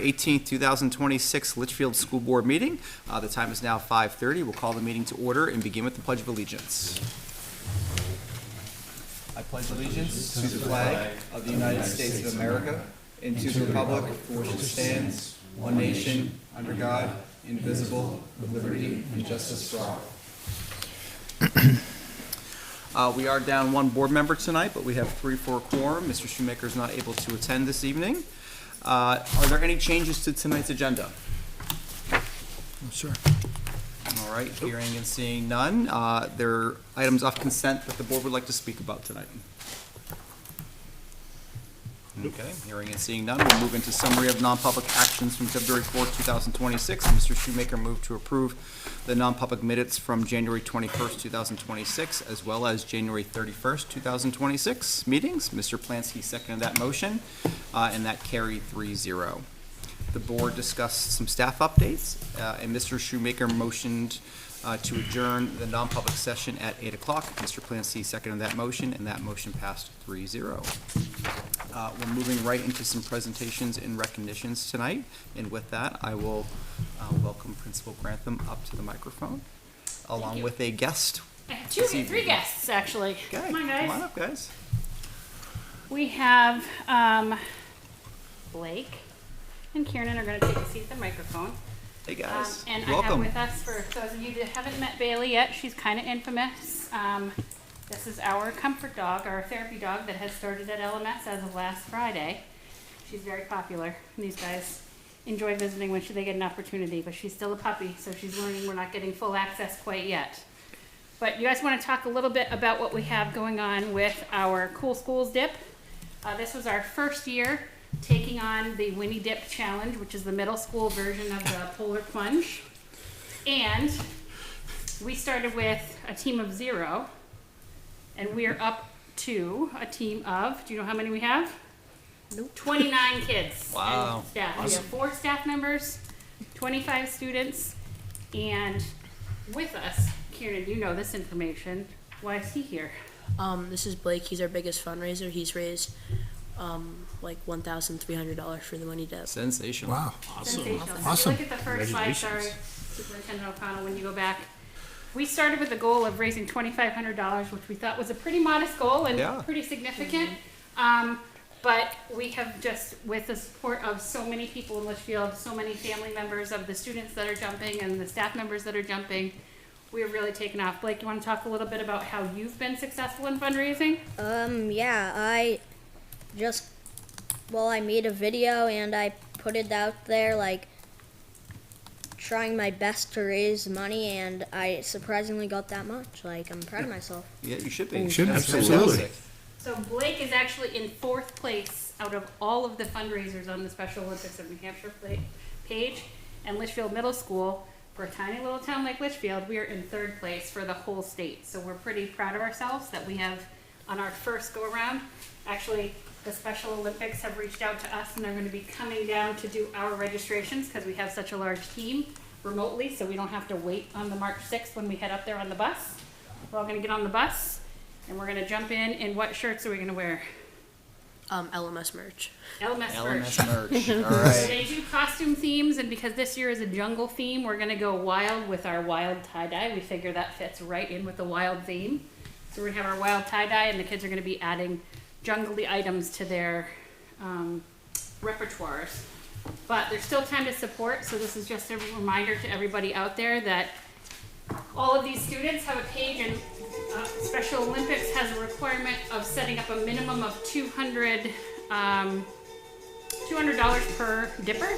18th, 2026 Litchfield School Board meeting. The time is now 5:30. We'll call the meeting to order and begin with the Pledge of Allegiance. I pledge allegiance to the flag of the United States of America and to the republic for which it stands, one nation, under God, indivisible, with liberty and justice for all. We are down one board member tonight, but we have 3 for a quorum. Mr. Shoemaker is not able to attend this evening. Are there any changes to tonight's agenda? Sure. All right, hearing and seeing none. There are items off consent that the board would like to speak about tonight. Okay, hearing and seeing none, we'll move into summary of non-public actions from February 4th, 2026. Mr. Shoemaker moved to approve the non-public minutes from January 21st, 2026, as well as January 31st, 2026 meetings. Mr. Plansky seconded that motion, and that carried 3-0. The board discussed some staff updates, and Mr. Shoemaker motioned to adjourn the non-public session at 8 o'clock. Mr. Plansky seconded that motion, and that motion passed 3-0. We're moving right into some presentations and recognitions tonight, and with that, I will welcome Principal Grantham up to the microphone, along with a guest. I have 3 guests, actually. Okay, Come on, guys. Come on up, guys. We have Blake and Kieran are going to take a seat at the microphone. Hey, guys. And Welcome. I have with us, for those of you that haven't met Bailey yet, she's kind of infamous. This is our comfort dog, our therapy dog that has started at LMS as of last Friday. She's very popular. And these guys enjoy visiting when they get an opportunity, but she's still a puppy, so she's learning. We're not getting full access quite yet. But you guys want to talk a little bit about what we have going on with our Cool Schools Dip. This was our first year taking on the Winnie Dip Challenge, which is the middle school version of the Polar Plunge. And we started with a team of 0, and we're up to a team of, do you know how many we have? Nope. 29 kids. Wow. And staff. Awesome. We have 4 staff members, 25 students, and with us, Kieran, you know this information. Why is he here? This is Blake. He's our biggest fundraiser. He's raised like $1,300 for the Winnie Dip. Sensational. Wow. Sensational. So Awesome. if you look at the first slide, sorry, Superintendent O'Connell, when you go back, we started with a goal of raising $2,500, which we thought was a pretty modest goal and pretty significant. But we have just, with the support of so many people in Litchfield, so many family members of the students that are jumping and the staff members that are jumping, we're really taken off. Blake, you want to talk a little bit about how you've been successful in fundraising? Yeah, I made a video and I put it out there, like, trying my best to raise money, and I surprisingly got that much. Like, I'm proud of myself. Yeah, you should be. You should, That's absolutely. fantastic. So Blake is actually in 4th place out of all of the fundraisers on the Special Olympics of New Hampshire page, and Litchfield Middle School, for a tiny little town like Litchfield, we are in 3rd place for the whole state. So we're pretty proud of ourselves that we have, on our first go around, actually the Special Olympics have reached out to us and they're going to be coming down to do our registrations because we have such a large team remotely, so we don't have to wait on the March 6th when we head up there on the bus. We're all going to get on the bus and we're going to jump in. And what shirts are we going to wear? LMS merch. LMS merch. LMS merch. All So right. they do costume themes, and because this year is a jungle theme, we're going to go wild with our wild tie-dye. We figure that fits right in with the wild theme. So we're going to have our wild tie-dye, and the kids are going to be adding jungly items to their repertoires. But there's still time to support, so this is just a reminder to everybody out there that all of these students have a page, and Special Olympics has a requirement of setting up a minimum of $200 per dipper.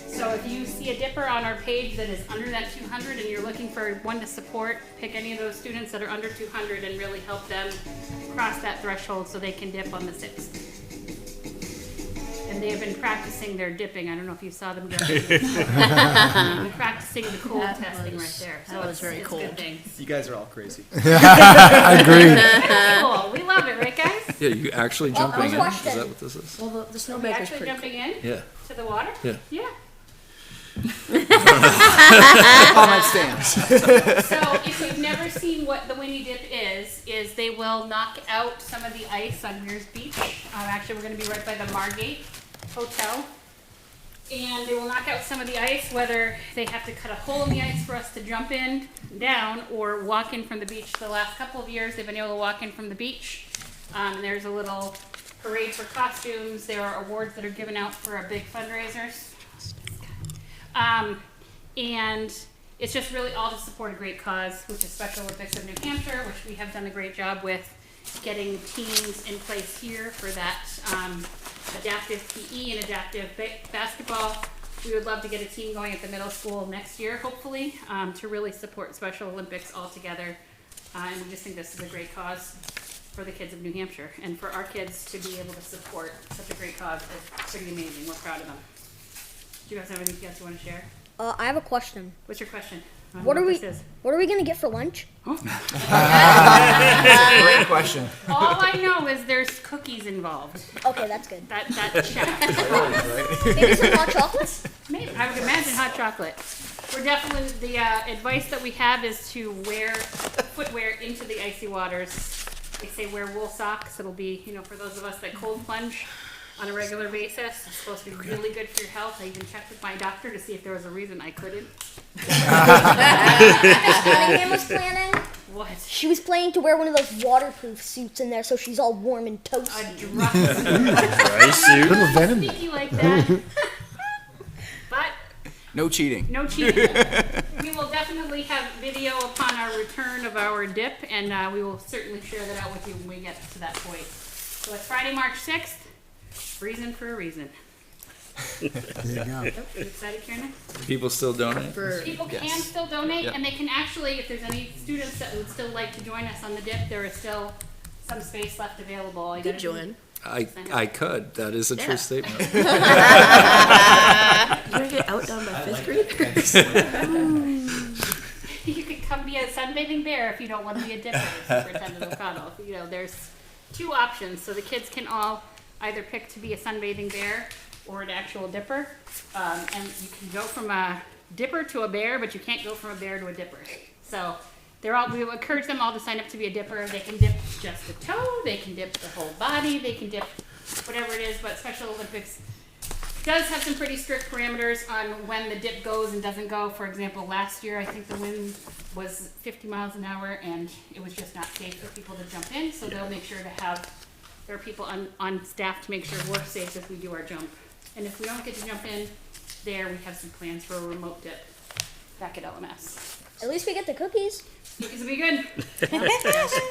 So if you see a dipper on our page that is under that 200 and you're looking for one to support, pick any of those students that are under 200 and really help them cross that threshold so they can dip on the 6th. And they have been practicing their dipping. I don't know if you saw them go. They've been practicing the cold testing right there. So that was very it's cool. good things. You guys are all crazy. I agree. Cool. We love it, right, guys? Yeah, you actually jumping in? Is question. that what this is? Well, the Are we snowbanker's actually pretty jumping in Yeah. to the water? Yeah. Yeah. Comment stands. So if you've never seen what the Winnie Dip is they will knock out some of the ice on Weir's Beach. Actually, we're going to be right by the Margate Hotel. And they will knock out some of the ice, whether they have to cut a hole in the ice for us to jump in, down, or walk in from the beach. The last couple of years, they've been able to walk in from the beach. There's a little parade for costumes. There are awards that are given out for our big fundraisers. And it's just really all to support a great cause, which is Special Olympics of New Hampshire, which we have done a great job with getting teams in place here for that adaptive PE and adaptive basketball. We would love to get a team going at the middle school next year, hopefully, to really support Special Olympics all together. And we just think this is a great cause for the kids of New Hampshire. And for our kids to be able to support such a great cause is pretty amazing. We're proud of them. Do you guys have anything else you want to share? I have a question. What's your question? I don't What know are we? this is. What are we gonna get for lunch? Great question. All I know is there's cookies involved. Okay, that's good. That check. Maybe some hot chocolates. Maybe I would imagine hot chocolate. We're definitely the advice that we have is to wear footwear into the icy waters. They say wear wool socks. It'll be, for those of us that cold plunge on a regular basis. It's supposed to be really good for your health. I even checked with my doctor to see if there was a reason I couldn't. Cunningham was planning. What? She was planning to wear one of those waterproof suits in there, so she's all warm and A toasty. dress. Little venom. Sneaky like that. But No cheating. no cheating. We will definitely have video upon our return of our dip, and we will certainly share that out with you when we get to that point. So it's Friday, March 6th. Reason for a reason. There you go. You excited, Kieran? People still donate? People can Yes. still donate, Yep. and they can actually, if there's any students that would still like to join us on the dip, there is still some space left available. All you Good gotta do- join. I could. That is a Yeah. true statement. You wanna get outdone by fifth graders? You could come be a sunbathing bear if you don't want to be a dipper, Superintendent O'Connell. There's two options, so the kids can all either pick to be a sunbathing bear or an actual dipper. And you can go from a dipper to a bear, but you can't go from a bear to a dipper. So we encourage them all to sign up to be a dipper. They can dip just the toe, they can dip the whole body, they can dip whatever it is, but Special Olympics does have some pretty strict parameters on when the dip goes and doesn't go. For example, last year I think the wind was 50 miles an hour and it was just not safe for people to jump in, so they'll make sure to have their people on staff to make sure we're safe if we do our jump. And if we don't get to jump in there, we have some plans for a remote dip back at LMS. At least we get the cookies. Cookies will be good. All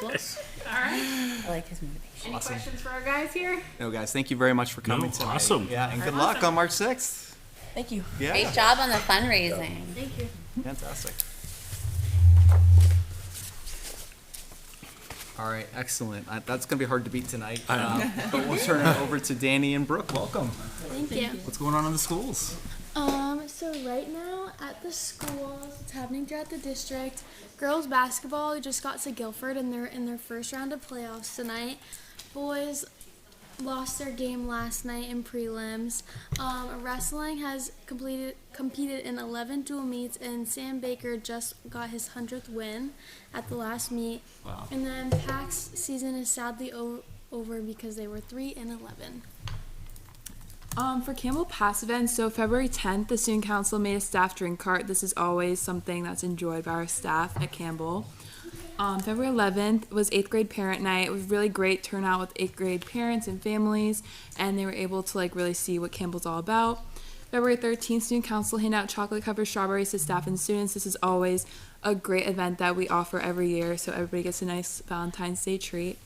right. I like his motivation. Any questions for our guys here? No, guys, thank you very much for coming No, tonight. awesome. Yeah, and good luck on March 6th. Thank you. Yeah. Great job on the fundraising. Thank you. Fantastic. All right, excellent. That's going to be hard to beat tonight. But we'll turn it over to Danny and Brooke. Welcome. Thank you. What's going on in the schools? So right now at the schools, it's happening throughout the district. Girls basketball just got to Guilford and they're in their first round of playoffs tonight. Boys lost their game last night in prelims. Wrestling has competed in 11 dual meets, and Sam Baker just got his 100th win at the last meet. Wow. And then PAC's season is sadly over because they were 3-11. For Campbell Pass events, so February 10th, the Student Council made a staff drink cart. This is always something that's enjoyed by our staff at Campbell. February 11th was 8th grade parent night. It was really great turnout with 8th grade parents and families, and they were able to really see what Campbell's all about. February 13th, Student Council handed out chocolate covered strawberries to staff and students. This is always a great event that we offer every year, so everybody gets a nice Valentine's Day treat.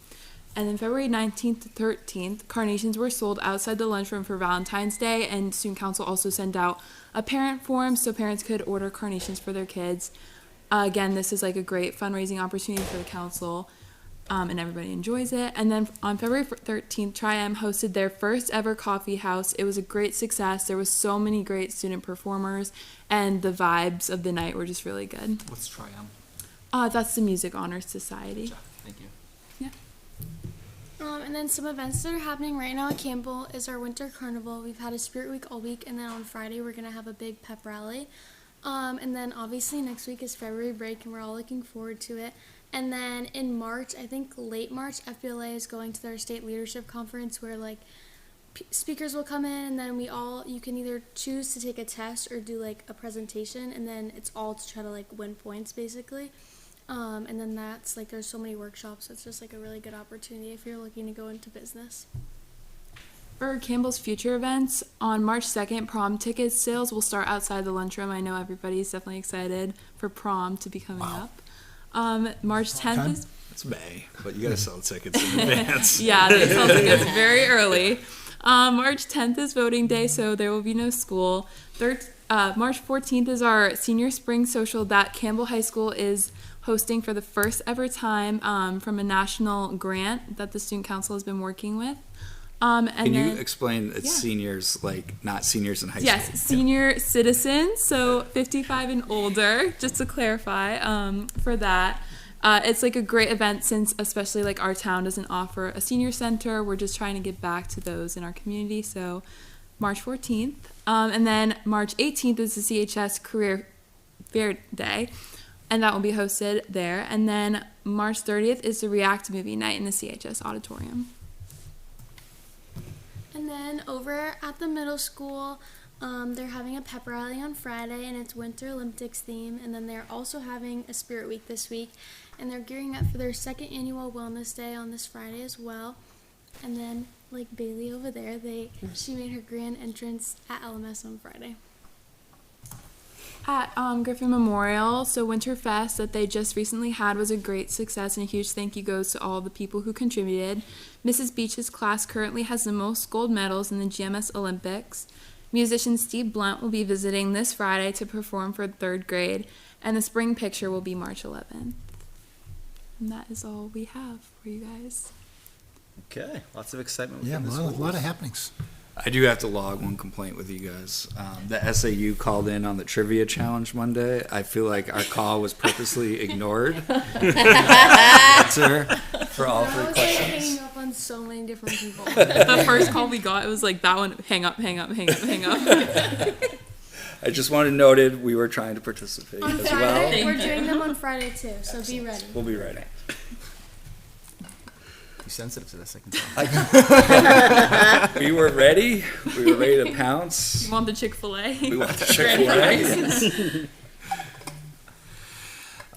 And then February 19th to 13th, carnations were sold outside the lunchroom for Valentine's Day, and Student Council also sent out a parent form so parents could order carnations for their kids. Again, this is a great fundraising opportunity for the council, and everybody enjoys it. And then on February 13th, Tri-M hosted their first ever coffee house. It was a great success. There was so many great student performers, and the vibes of the night were just really good. What's Triumph? That's the Music Honors Society. Thank you. And then some events that are happening right now at Campbell is our Winter Carnival. We've had a Spirit Week all week, and then on Friday we're going to have a big pep rally. And then obviously next week is February break, and we're all looking forward to it. And then in March, I think late March, FBLA is going to their state leadership conference where speakers will come in, and then you can either choose to take a test or do like a presentation, and then it's all to try to like win points basically. And then that's like, there's so many workshops, so it's just like a really good opportunity if you're looking to go into business. For Campbell's future events, on March 2nd, prom ticket sales will start outside the lunchroom. I know everybody's definitely excited for prom to be coming up. March 10th is... It's May, but you gotta sell tickets in advance. Yeah, they sell tickets very early. March 10th is voting day, so there will be no school. March 14th is our senior spring social that Campbell High School is hosting for the first ever time from a national grant that the Student Council has been working with. Can you explain it's seniors, like not seniors in high school? Yes, senior citizens, so 55 and older, just to clarify for that. It's like a great event since especially like our town doesn't offer a senior center. We're just trying to give back to those in our community. So March 14th. And then March 18th is the CHS Career Fair Day, and that will be hosted there. And then March 30th is the React Movie Night in the CHS Auditorium. And then over at the middle school, they're having a pep rally on Friday, and it's Winter Olympics theme. And then they're also having a Spirit Week this week, and they're gearing up for their second annual Wellness Day on this Friday as well. And then, like Bailey over there, she made her grand entrance at LMS on Friday. At Griffin Memorial, so Winterfest that they just recently had was a great success, and a huge thank you goes to all the people who contributed. Mrs. Beach's class currently has the most gold medals in the GMS Olympics. Musician Steve Blunt will be visiting this Friday to perform for 3rd grade, and the spring picture will be March 11th. And that is all we have for you guys. Okay, lots of excitement. Yeah, within the a lot schools. of happenings. I do have to log one complaint with you guys. The SAU called in on the trivia challenge one day. I feel like our call was purposely ignored. Answer for all 3 questions. Hanging up on so many different people. The first call we got, it was like that one, hang up, hang up, hang up, hang up. I just wanted noted we were trying to participate On as Friday, well. we're doing them on Friday too, so be ready. We'll be ready. You're sensitive to this, I can tell. We were ready. We were ready to pounce. You want the Chick-fil-A? We want the Chick-fil-A.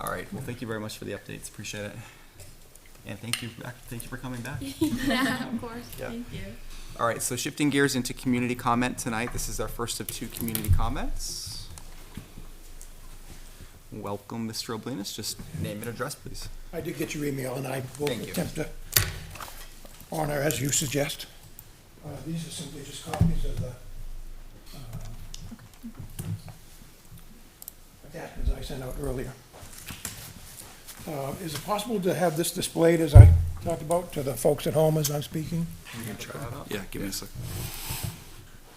All right, well, thank you very much for the updates, appreciate it. And thank you for coming back. Yeah, of course. Yeah. Thank you. All right, so shifting gears into community comment tonight. This is our first of 2 community comments. Welcome, Mr. Oblinus. Just name and address, please. I did get your email, and I will Thank you. attempt to honor as you suggest. These are simply just copies of the attachments I sent out earlier. Is it possible to have this displayed as I talked about to the folks at home as I'm speaking? You can try it out. Yeah, give me a second.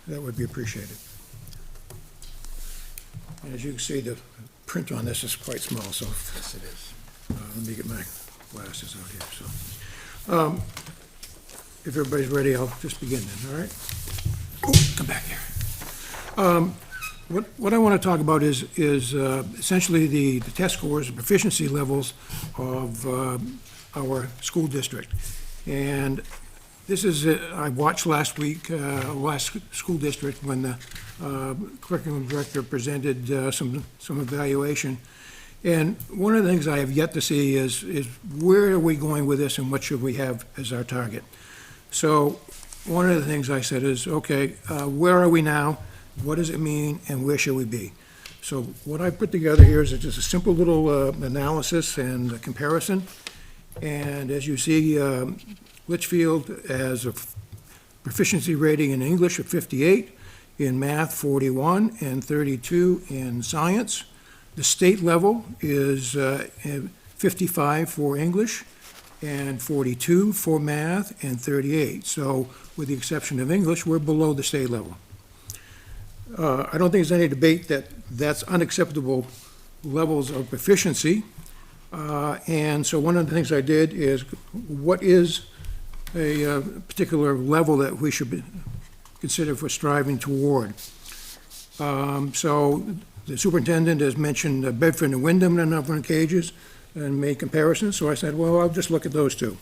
That would be appreciated. And as you can see, the print on this is quite small, so yes, it is. Let me get my glasses out here. So, if everybody's ready, I'll just begin then. All right. Oh, come back here. What I want to talk about is essentially the test scores, the proficiency levels of our school district, and this is I watched last week, last school district when the curriculum director presented some evaluation. And one of the things I have yet to see is where are we going with this and what should we have as our target? So one of the things I said is, okay, where are we now? What does it mean and where should we be? So what I put together here is just a simple little analysis and a comparison. And as you see, Litchfield has a proficiency rating in English of 58, in math 41, and 32 in science. The state level is 55 for English, and 42 for math, and 38. So with the exception of English, we're below the state level. I don't think there's any debate that that's unacceptable levels of proficiency. And so one of the things I did is, what is a particular level that we should consider for striving toward? So the superintendent has mentioned Bedford and Wyndham in a number of cases and made comparisons. So I said, well, I'll just look at those 2.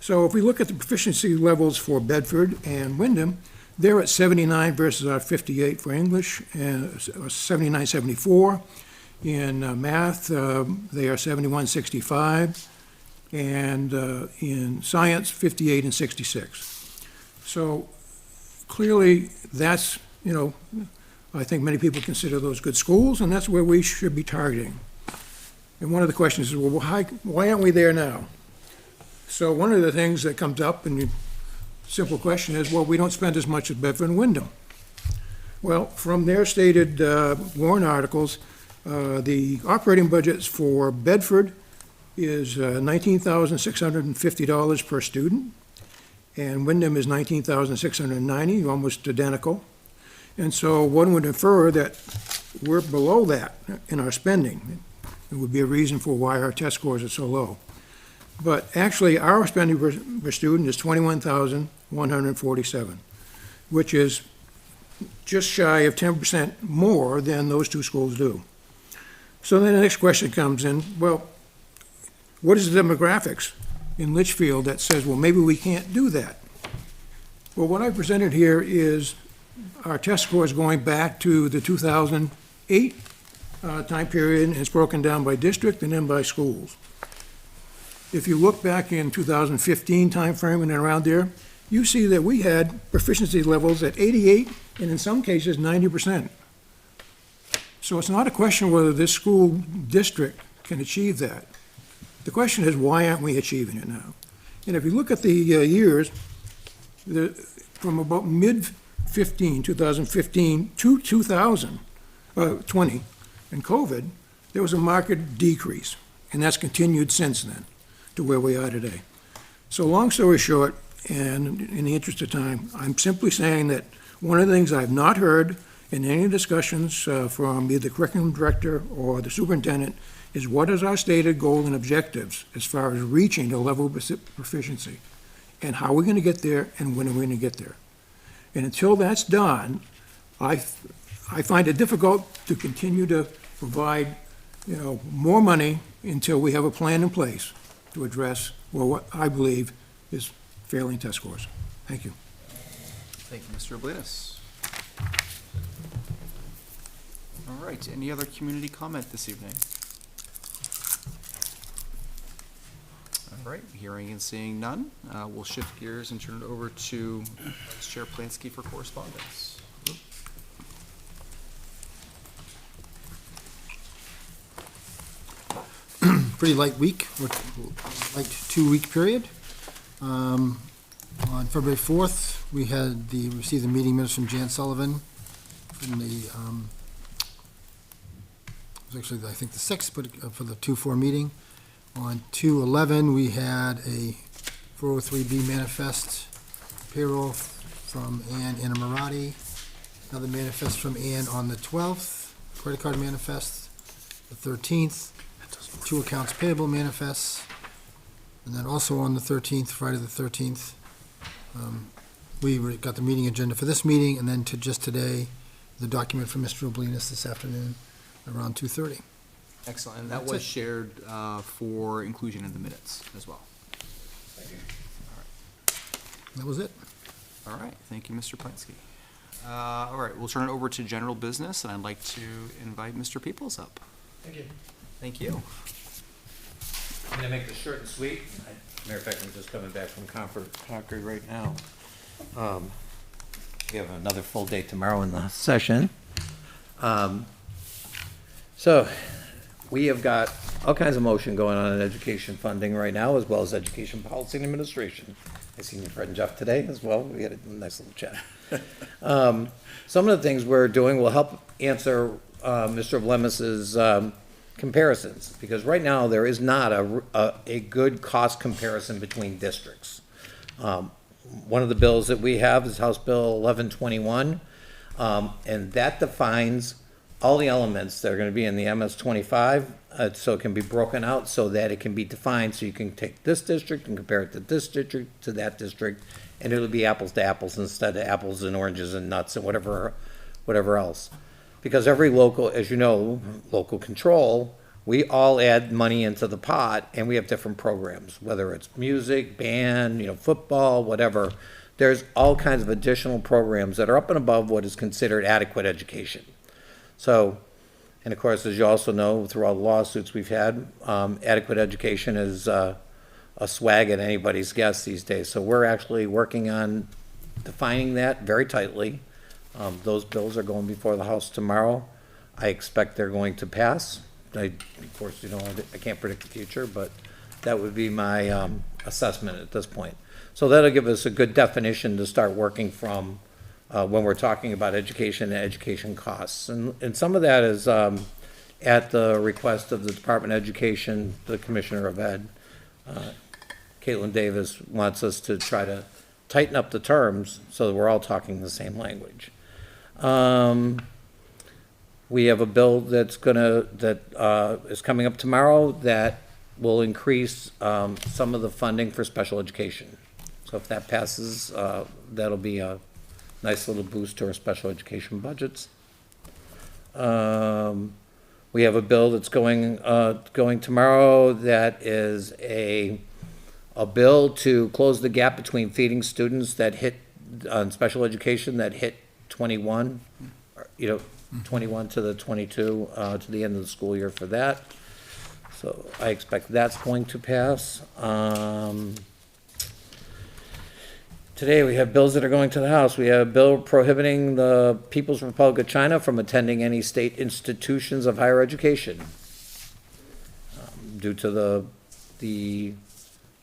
So if we look at the proficiency levels for Bedford and Wyndham, they're at 79 versus our 58 for English, and 79, 74. In math, they are 71, 65, and in science, 58 and 66. So clearly, that's, I think many people consider those good schools, and that's where we should be targeting. And one of the questions is, well, why aren't we there now? So one of the things that comes up, and the simple question is, well, we don't spend as much as Bedford and Wyndham. Well, from their stated warrant articles, the operating budgets for Bedford is $19,650 per student, and Wyndham is $19,690, almost identical. And so one would infer that we're below that in our spending. It would be a reason for why our test scores are so low. But actually, our spending per student is $21,147, which is just shy of 10% more than those two schools do. So then the next question comes in, well, what is the demographics in Litchfield that says, well, maybe we can't do that? Well, what I presented here is our test scores going back to the 2008 time period, and it's broken down by district and then by schools. If you look back in 2015 timeframe and around there, you see that we had proficiency levels at 88 and in some cases 90%. So it's not a question whether this school district can achieve that. The question is, why aren't we achieving it now? And if you look at the years, from about mid-2015 to 2020, and COVID, there was a marked decrease, and that's continued since then to where we are today. So long story short, and in the interest of time, I'm simply saying that one of the things I've not heard in any discussions from either the curriculum director or the superintendent is what is our stated goal and objectives as far as reaching the level of proficiency, and how we're going to get there and when are we going to get there. And until that's done, I find it difficult to continue to provide, more money until we have a plan in place to address, well, what I believe is failing test scores. Thank you. Thank you, Mr. Oblinus. All right, any other community comment this evening? All right, hearing and seeing none, we'll shift gears and turn it over to Vice Chair Plansky for correspondence. Pretty light week, light 2-week period. On February 4th, we received the meeting minutes from Jan Sullivan from the, it was actually, I think, the 6th, but for the 2-4 meeting. On 2/11, we had a 403B manifest payroll from Ann Innamarati. Another manifest from Ann on the 12th, credit card manifest, the 13th. 2 accounts payable manifests, and then also on the 13th, Friday the 13th, we got the meeting agenda for this meeting, and then to just today, the document from Mr. Oblinus this afternoon around 2:30. Excellent, and that That's was it. shared for inclusion in the minutes as well. That was it. All right, thank you, Mr. Plansky. All right, we'll turn it over to general business, and I'd like to invite Mr. Peoples up. Thank you. Thank you. I'm gonna make this short and sweet. Matter of fact, I'm just coming back from Concord right now. We have another full day tomorrow in the session. So, we have got all kinds of motion going on in education funding right now, as well as education policy and administration. I seen your friend Jeff today as well. We had a nice little chat. Some of the things we're doing will help answer Mr. Oblinus's comparisons, because right now there is not a good cost comparison between districts. One of the bills that we have is House Bill 1121, and that defines all the elements that are going to be in the MS-25, so it can be broken out so that it can be defined, so you can take this district and compare it to this district to that district, and it'll be apples to apples instead of apples and oranges and nuts and whatever else. Because every local, as you know, local control, we all add money into the pot, and we have different programs, whether it's music, band, football, whatever. There's all kinds of additional programs that are up and above what is considered adequate education. So, and of course, as you also know, through all the lawsuits we've had, adequate education is a swag at anybody's guess these days. So we're actually working on defining that very tightly. Those bills are going before the House tomorrow. I expect they're going to pass. Of course, I can't predict the future, but that would be my assessment at this point. So that'll give us a good definition to start working from when we're talking about education and education costs. And some of that is at the request of the Department of Education, the Commissioner of Ed. Caitlin Davis wants us to try to tighten up the terms so that we're all talking the same language. We have a bill that is coming up tomorrow that will increase some of the funding for special education. So if that passes, that'll be a nice little boost to our special education budgets. We have a bill that's going tomorrow that is a bill to close the gap between feeding students that hit on special education that hit 21, 21 to the 22 to the end of the school year for that. So I expect that's going to pass. Today, we have bills that are going to the House. We have a bill prohibiting the People's Republic of China from attending any state institutions of higher education due to the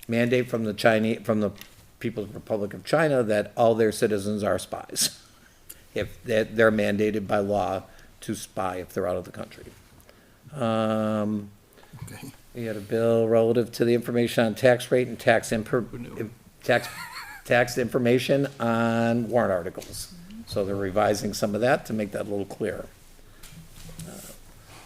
mandate from the People's Republic of China that all their citizens are spies. If they're mandated by law to spy if they're out of the country. Okay. We had a bill relative to the information on tax rate and tax information on warrant articles. So they're revising some of that to make that a little clearer.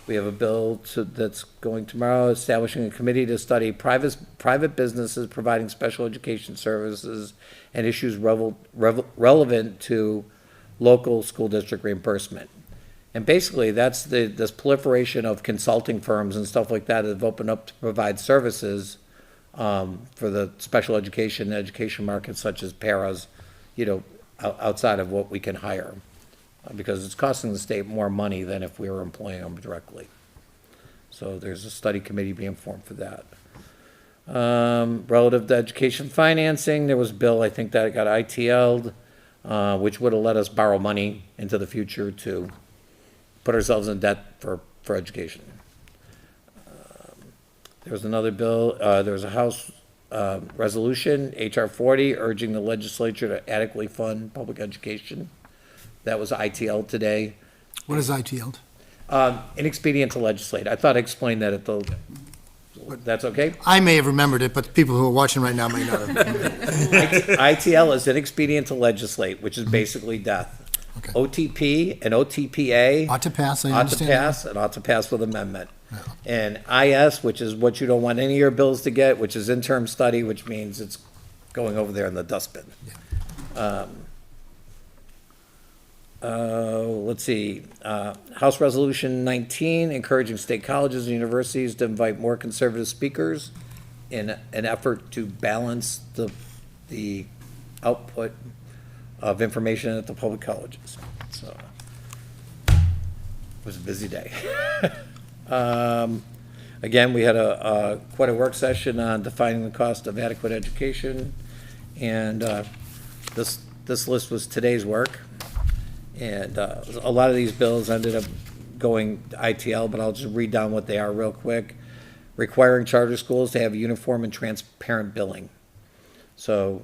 We have a bill that's going tomorrow, establishing a committee to study private businesses providing special education services and issues relevant to local school district reimbursement. And basically, that's this proliferation of consulting firms and stuff like that have opened up to provide services for the special education market, such as paras, outside of what we can hire, because it's costing the state more money than if we were employing them directly. So there's a study committee being formed for that. Relative to education financing, there was a bill, I think, that got ITL'd, which would have let us borrow money into the future to put ourselves in debt for education. There was another bill, there was a House resolution, H.R. 40, urging the legislature to adequately fund public education. That was ITL today. What is ITL? Inexpedient to legislate. I thought I explained that that's okay? I may have remembered it, but the people who are watching right now may not have. ITL is inexpedient to legislate, which is basically death. Okay. OTP and OTPA. Ought to pass, I Ought to understand. pass, and ought to pass with amendment. And IS, which is what you don't want any of your bills to get, which is interim study, which means it's going over there in the dustbin. Let's see, House Resolution 19, encouraging state colleges and universities to invite more conservative speakers in an effort to balance the output of information at the public colleges. So, it was a busy day. Again, we had quite a work session on defining the cost of adequate education, and this list was today's work. And a lot of these bills ended up going to ITL, but I'll just read down what they are real quick. Requiring charter schools to have uniform and transparent billing. So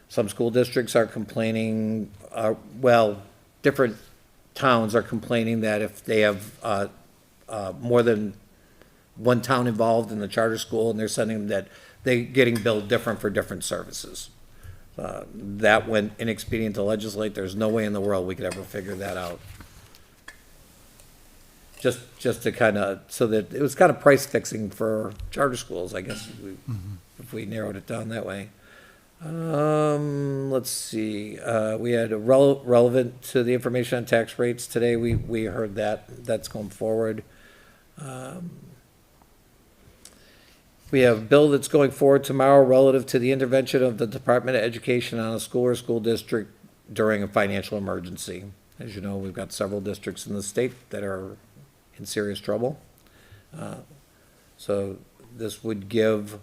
some school districts are complaining, different towns are complaining that if they have more than one town involved in the charter school, and they're sending them that they're getting billed different for different services. That went inexpedient to legislate. There's no way in the world we could ever figure that out. Just to kind of, so that it was kind of price fixing for charter schools, I guess, if we narrowed it down that way. Let's see, we had relevant to the information on tax rates today. We heard that's going forward. We have a bill that's going forward tomorrow relative to the intervention of the Department of Education on a school or school district during a financial emergency. As you know, we've got several districts in the state that are in serious trouble. So this would give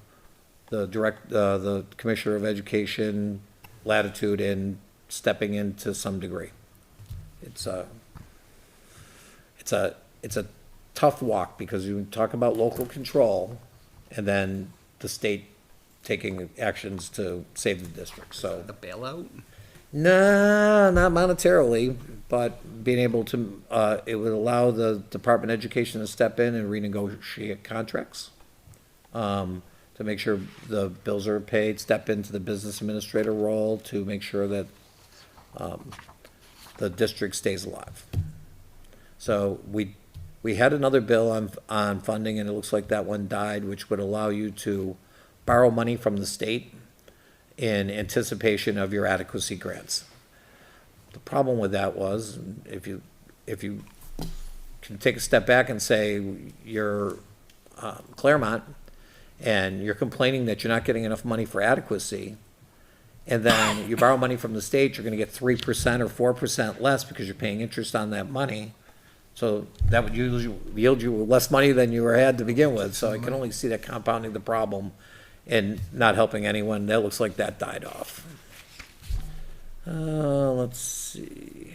the Commissioner of Education latitude in stepping in to some degree. It's a tough walk because you talk about local control and then the state taking actions to save the district, so. The bailout? Nah, not monetarily, but being able to, it would allow the Department of Education to step in and renegotiate contracts, to make sure the bills are paid, step into the business administrator role to make sure that, the district stays alive. So we had another bill on funding, and it looks like that one died, which would allow you to borrow money from the state in anticipation of your adequacy grants. The problem with that was, if you can take a step back and say, you're Claremont, and you're complaining that you're not getting enough money for adequacy, and then you borrow money from the state, you're gonna get 3% or 4% less because you're paying interest on that money. So that would usually yield you less money than you had to begin with, so I can only see that compounding the problem and not helping anyone. That looks like that died off. Let's see.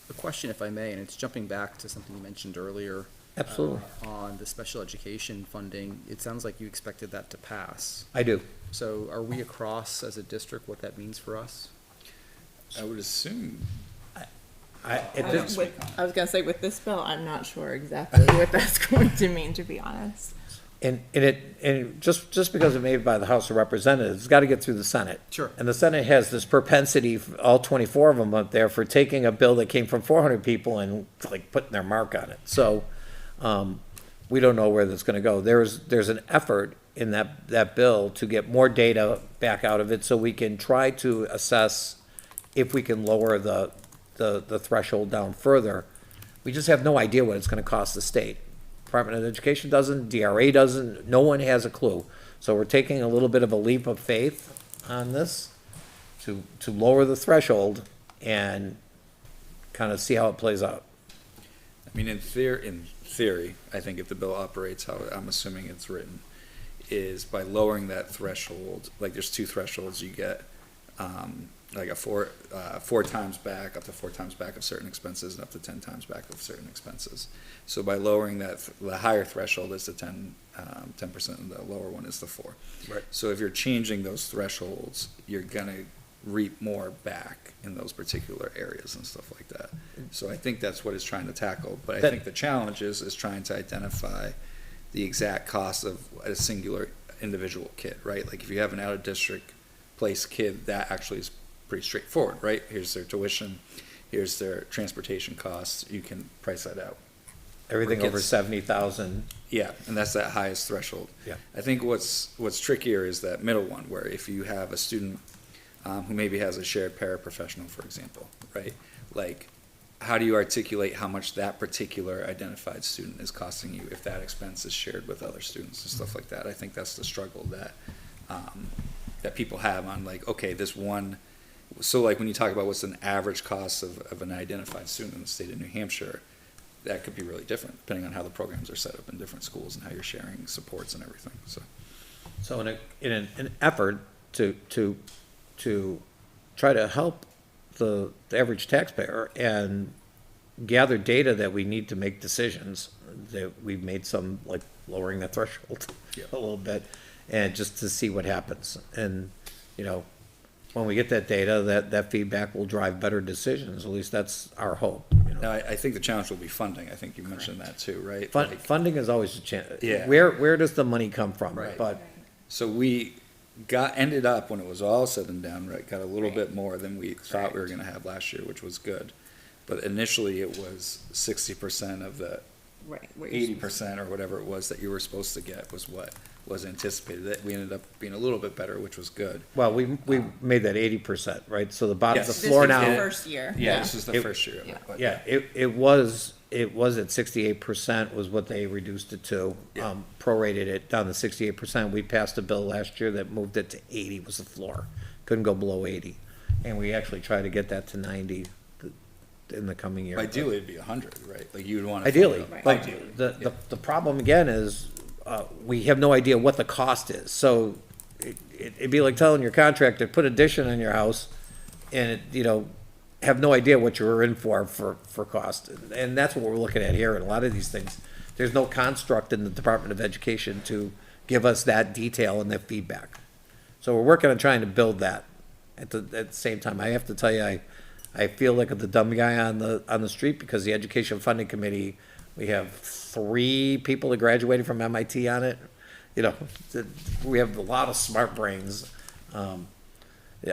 A question, if I may, and it's jumping back to something you mentioned earlier. Absolutely. On the special education funding, it sounds like you expected that to pass. I do. So are we across as a district what that means for us? I would assume. I was gonna say, with this bill, I'm not sure exactly what that's going to mean, to be honest. And just because it made it by the House of Representatives, it's got to get through the Senate. Sure. And the Senate has this propensity, all 24 of them up there, for taking a bill that came from 400 people and like putting their mark on it. So, we don't know where that's going to go. There's an effort in that bill to get more data back out of it so we can try to assess if we can lower the threshold down further. We just have no idea what it's going to cost the state. Department of Education doesn't, DRA doesn't, no one has a clue. So we're taking a little bit of a leap of faith on this to lower the threshold and kind of see how it plays out. I mean, in theory, I think if the bill operates how I'm assuming it's written, is by lowering that threshold, like there's two thresholds you get, like a four times back, up to 4 times back of certain expenses and up to 10 times back of certain expenses. So by lowering that, the higher threshold is the 10% and the lower one is the 4. Right. So if you're changing those thresholds, you're gonna reap more back in those particular areas and stuff like that. So I think that's what it's trying to tackle, but I think the challenge is trying to identify the exact cost of a singular individual kid, right? Like if you have an out-of-district place kid, that actually is pretty straightforward, right? Here's their tuition, here's their transportation costs, you can price that out. Everything Or over kids. 70,000. Yeah, and that's that highest threshold. Yeah. I think what's trickier is that middle one, where if you have a student who maybe has a shared paraprofessional, for example, right? Like, how do you articulate how much that particular identified student is costing you if that expense is shared with other students and stuff like that? I think that's the struggle that that people have on like, okay, this one. So like when you talk about what's an average cost of an identified student in the state of New Hampshire, that could be really different depending on how the programs are set up in different schools and how you're sharing supports and everything. So in an effort to try to help the average taxpayer and gather data that we need to make decisions, that we've made some, like lowering the threshold a little bit, and just to see what happens. And, you know, when we get that data, that feedback will drive better decisions. At least that's our hope. You know? now I think the challenge will be funding. I think you mentioned that too, right? Funding is always a challenge. Yeah. Where does the money come from? Right. But So we ended up, when it was all said and done, right, got a little bit more than we thought we were gonna have last year, which was good. But initially it was 60% of the Right. 80% or whatever it was that you were supposed to get was what? was anticipated. That we ended up being a little bit better, which was good. Well, we made that 80%, right? So the bottom, the Yes. This floor was now. the first year. Yeah, this is the It- first year of it. but- Yeah, it was at 68% was what they reduced it to. Yeah. Prorated it down to 68%. We passed a bill last year that moved it to 80 was the floor. Couldn't go below 80. And we actually tried to get that to 90 in the coming year. Ideally, it'd be 100, right? Like you'd want to. Ideally, but Ideally. the problem again is, we have no idea what the cost is. So it'd be like telling your contractor, put addition on your house and, have no idea what you're in for cost. And that's what we're looking at here in a lot of these things. There's no construct in the Department of Education to give us that detail and that feedback. So we're working on trying to build that. At the same time, I have to tell you, I feel like the dumb guy on the street because the Education Funding Committee, we have 3 people that graduated from MIT on it. We have a lot of smart brains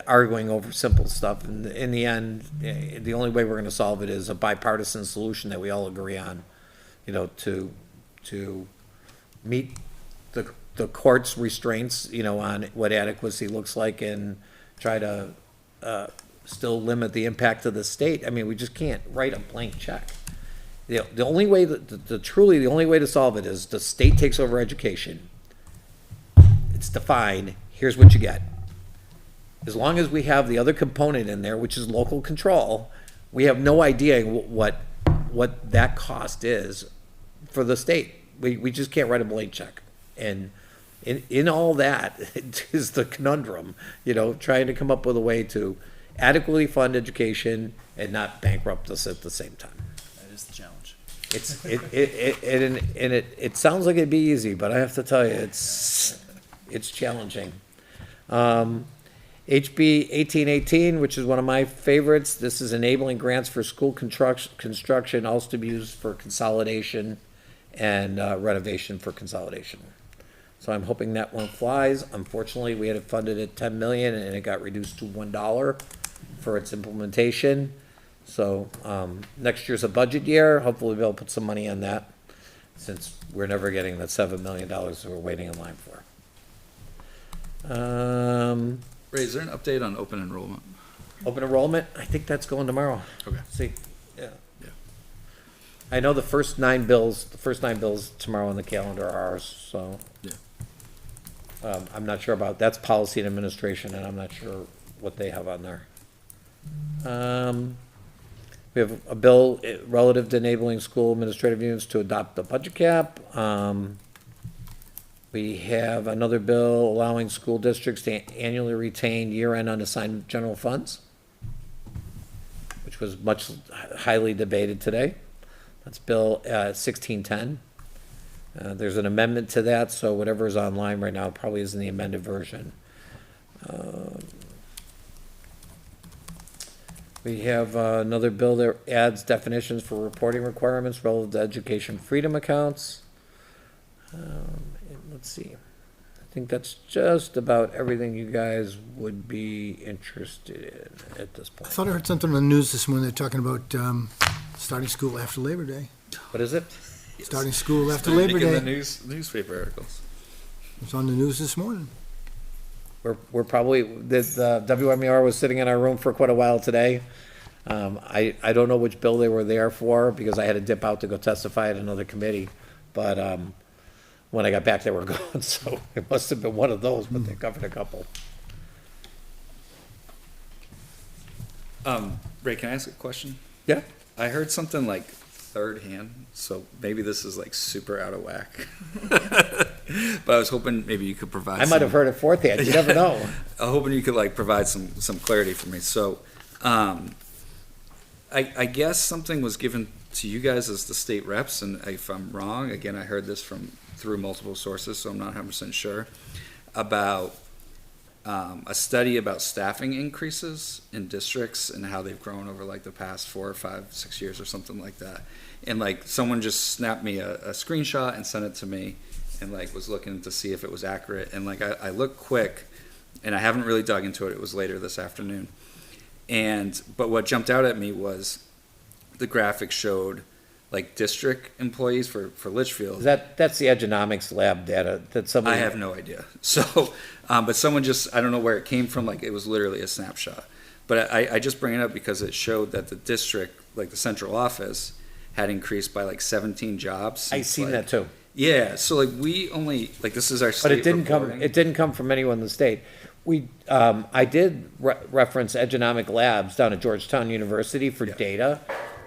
arguing over simple stuff. And in the end, the only way we're going to solve it is a bipartisan solution that we all agree on, to meet the court's restraints, on what adequacy looks like and try to still limit the impact of the state. I mean, we just can't write a blank check. The only way truly the only way to solve it is the state takes over education. It's defined. Here's what you get. As long as we have the other component in there, which is local control, we have no idea what that cost is for the state. We just can't write a blank check. And in all that it is the conundrum, trying to come up with a way to adequately fund education and not bankrupt us at the same time. That is the challenge. It sounds like it'd be easy, but I have to tell you, it's challenging. HB 1818, which is one of my favorites. This is enabling grants for school construction, also to be used for consolidation and renovation for consolidation. So I'm hoping that one flies. Unfortunately, we had it funded at 10 million and it got reduced to $1 for its implementation. So next year's a budget year. Hopefully we'll put some money on that since we're never getting that $7 million that we're waiting in line for. Ray, is there an update on open enrollment? Open enrollment, I think that's going tomorrow. Okay. See, yeah. Yeah. I know the first 9 bills tomorrow on the calendar are ours, so. Yeah. I'm not sure about, that's policy and administration, and I'm not sure what they have on there. We have a bill relative to enabling school administrative units to adopt the budget cap. We have another bill allowing school districts to annually retain year-end unassigned general funds, which was highly debated today. That's Bill 1610. There's an amendment to that, so whatever is online right now probably is in the amended version. We have another bill that adds definitions for reporting requirements relative to education freedom accounts. Let's see. I think that's just about everything you guys would be interested in at this I point. thought I heard something on the news this morning, they're talking about starting school after Labor Day. What is it? Starting school after Starting Labor to get Day. the newspaper articles. It's on the news this morning. We're probably, the WMER was sitting in our room for quite a while today. I don't know which bill they were there for because I had to dip out to go testify at another committee. But when I got back, they were gone, so it must have been one of those, but they covered a couple. Ray, can I ask a question? Yeah. I heard something like third hand, so maybe this is like super out of whack. But I was hoping maybe you could provide. I might have heard it fourth hand, you never know. I'm hoping you could like provide some clarity for me. So, I guess something was given to you guys as the state reps, and if I'm wrong, again, I heard this through multiple sources, so I'm not 100% sure, about a study about staffing increases in districts and how they've grown over like the past 4 or 5, 6 years or something like that. And like someone just snapped me a screenshot and sent it to me and like was looking to see if it was accurate. And like I looked quick and I haven't really dug into it. It was later this afternoon. But what jumped out at me was the graphic showed like district employees for Litchfield. That's the Edgenomics lab data that somebody. I have no idea. So, but someone just, I don't know where it came from, like it was literally a snapshot. But I just bring it up because it showed that the district, like the central office, had increased by like 17 jobs. I since, seen like- that too. Yeah, so like we only, like this is our state But it didn't reporting. come, it didn't come from anyone in the state. I did reference Economic Labs down at Georgetown University for Yeah. data,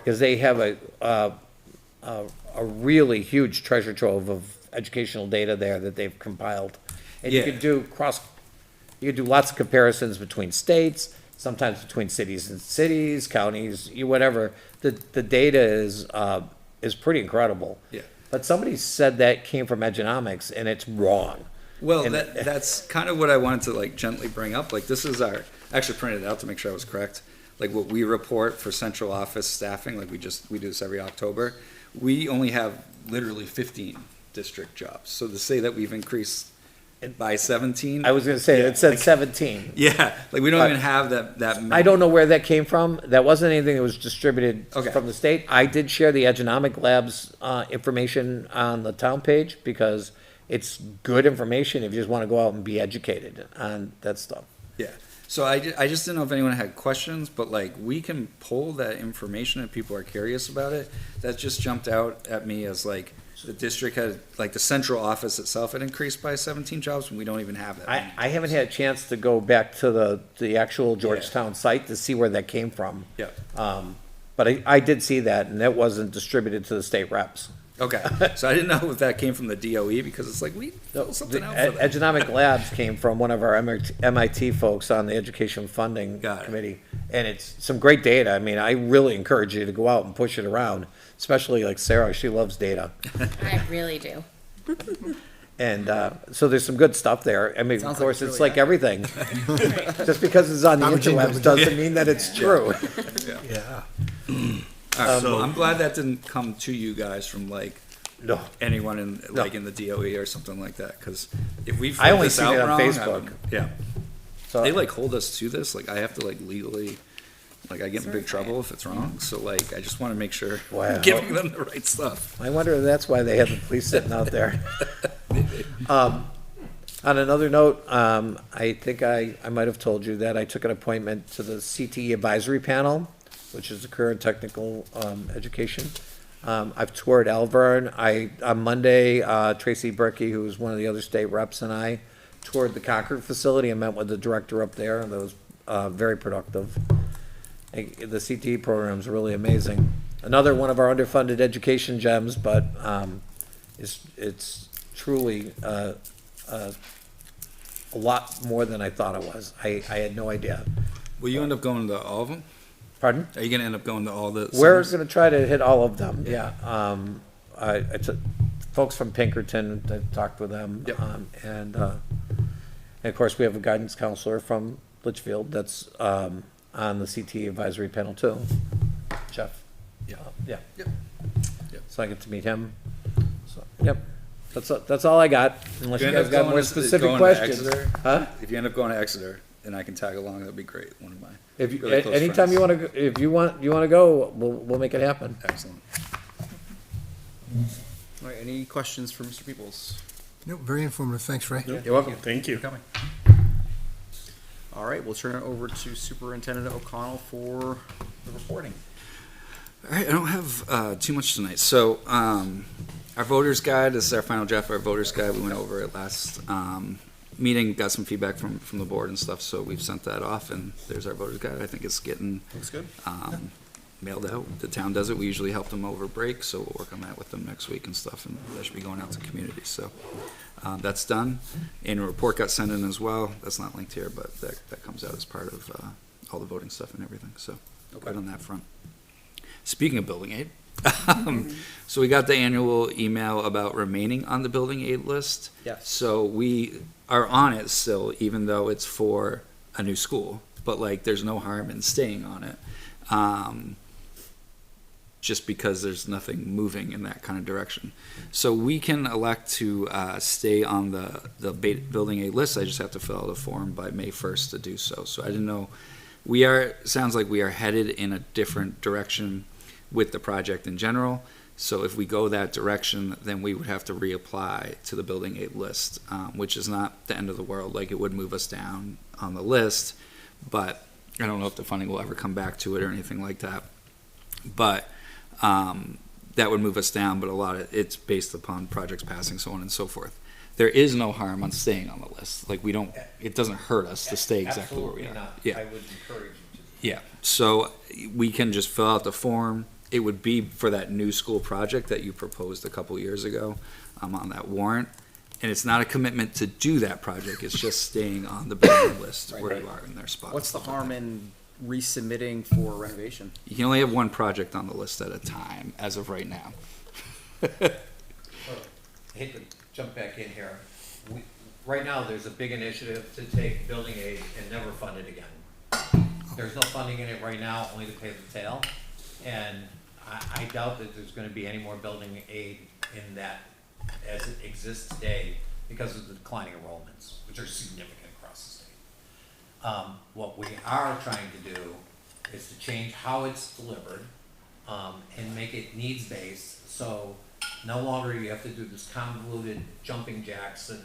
because they have a really huge treasure trove of educational data there that they've compiled. And you Yeah. could do you could do lots of comparisons between states, sometimes between cities and cities, counties, whatever. The data is pretty incredible. Yeah. But somebody said that came from Economics, and it's wrong. Well, And- that's kind of what I wanted to like gently bring up. Like this is I actually printed it out to make sure I was correct. Like what we report for central office staffing, like we do this every October. We only have literally 15 district jobs. So to say that we've increased it by 17. I was gonna say, it said 17. Yeah, like we don't even have that many. I don't know where that came from. That wasn't anything that was distributed Okay. from the state. I did share the Economic Labs information on the town page because it's good information if you just want to go out and be educated on that stuff. Yeah. So I just didn't know if anyone had questions, but like we can pull that information if people are curious about it. That just jumped out at me as like the district had, like the central office itself had increased by 17 jobs and we don't even have that. many. I haven't had a chance to go back to the actual Georgetown site to see where that came from. Yeah. But I did see that, and that wasn't distributed to the state reps. Okay. So I didn't know if that came from the DOE because it's like we filled something out for that. Economic Labs came from one of our MIT folks on the Education Funding Got it. Committee. And it's some great data. I mean, I really encourage you to go out and push it around, especially like Sarah, she loves data. I really do. And so there's some good stuff there. I mean, of Sounds like course, it's it's really like everything. Just because it's on the Everything that we interwebs do. doesn't mean that it's true. Yeah. All right, so I'm glad that didn't come to you guys from like No. anyone in like in the DOE or something like that. Because if we I filled only this seen out it on wrong, I Facebook. wouldn't- yeah. So They like hold us to this. Like I have to like legally, like I get in big trouble if it's wrong. So like I just want to make sure Wow. I'm giving them the right stuff. I wonder if that's why they have the police sitting out there. On another note, I think I might have told you that I took an appointment to the CTE Advisory Panel, which is the Career and Technical Education. I've toured Alvern. On Monday, Tracy Berkey, who was one of the other state reps, and I toured the Concord facility and met with the director up there, and that was very productive. The CTE program is really amazing. Another one of our underfunded education gems, but it's truly a lot more than I thought it was. I had no idea. Will you end up going to all of them? Pardon? Are you going to end up going to all the? We're centers? gonna try to hit all of them, yeah. I took folks from Pinkerton, I talked with them. Yep. And of course, we have a guidance counselor from Litchfield that's on the CTE advisory panel too, Jeff. Yeah. Yeah. Yep. Yep. So I get to meet him. So, yep. That's all I got, unless you end guys up got going more to- specific going to questions. Exeter? Huh? If you end up going to Exeter, and I can tag along, that'd be great. One of my If you, really close anytime you friends. wanna, if you want to go, we'll make it happen. Excellent. All right, any questions for Mr. Peoples? Nope, very informative. Thanks, Ray. You're welcome. Thank you. Coming. All right, we'll turn it over to Superintendent O'Connell for the reporting. All right, I don't have too much tonight. So, our voters guide, this is our final draft of our voters guide. We went over it last meeting, got some feedback from the board and stuff, so we've sent that off, and there's our voters guide. I think it's getting Looks good. mailed out. The town does it. We usually help them over break, so we'll work on that with them next week and stuff, and that should be going out to communities. So that's done. Annual report got sent in as well. That's not linked here, but that comes out as part of all the voting stuff and everything. So good on that front. Speaking of building aid, so we got the annual email about remaining on the building aid list. Yes. So we are on it still, even though it's for a new school, but like there's no harm in staying on it. Just because there's nothing moving in that kind of direction. So we can elect to stay on the building aid list. I just have to fill out a form by May 1st to do so. So I didn't know, sounds like we are headed in a different direction with the project in general. So if we go that direction, then we would have to reapply to the building aid list, which is not the end of the world. Like, it would move us down on the list, but I don't know if the funding will ever come back to it or anything like that. But that would move us down, but a lot of it's based upon projects passing, so on and so forth. There is no harm on staying on the list. Like, it doesn't hurt us to stay exactly where we are. Absolutely not. Yeah. I would encourage you to. Yeah, so we can just fill out the form. It would be for that new school project that you proposed a couple years ago on that warrant. And it's not a commitment to do that project, it's just staying on the building list where you are in their spot. What's the harm in resubmitting for renovation? You can only have one project on the list at a time, as of right now. I hate to jump back in here. Right now, there's a big initiative to take building aid and never fund it again. There's no funding in it right now, only to pay the tail. And I doubt that there's gonna be any more building aid in that as it exists today because of the declining enrollments, which are significant across the state. What we are trying to do is to change how it's delivered, and make it needs-based, so no longer you have to do this convoluted jumping jacks and,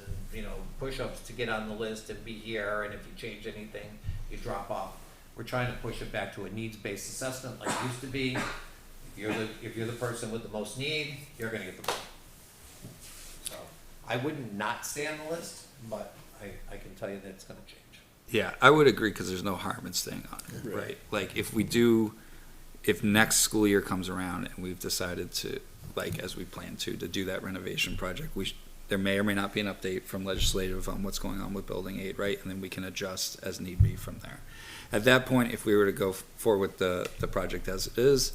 push-ups to get on the list and be here, and if you change anything, you drop off. We're trying to push it back to a needs-based assessment like it used to be. If you're the person with the most need, you're gonna get the money. So, I wouldn't not stay on the list, but I can tell you that it's gonna change. Yeah, I would agree, because there's no harm in staying on it, right? Like, if next school year comes around and we've decided to, like, as we plan to do that renovation project, there may or may not be an update from legislative on what's going on with building aid, right? And then we can adjust as need be from there. At that point, if we were to go forward with the project as it is,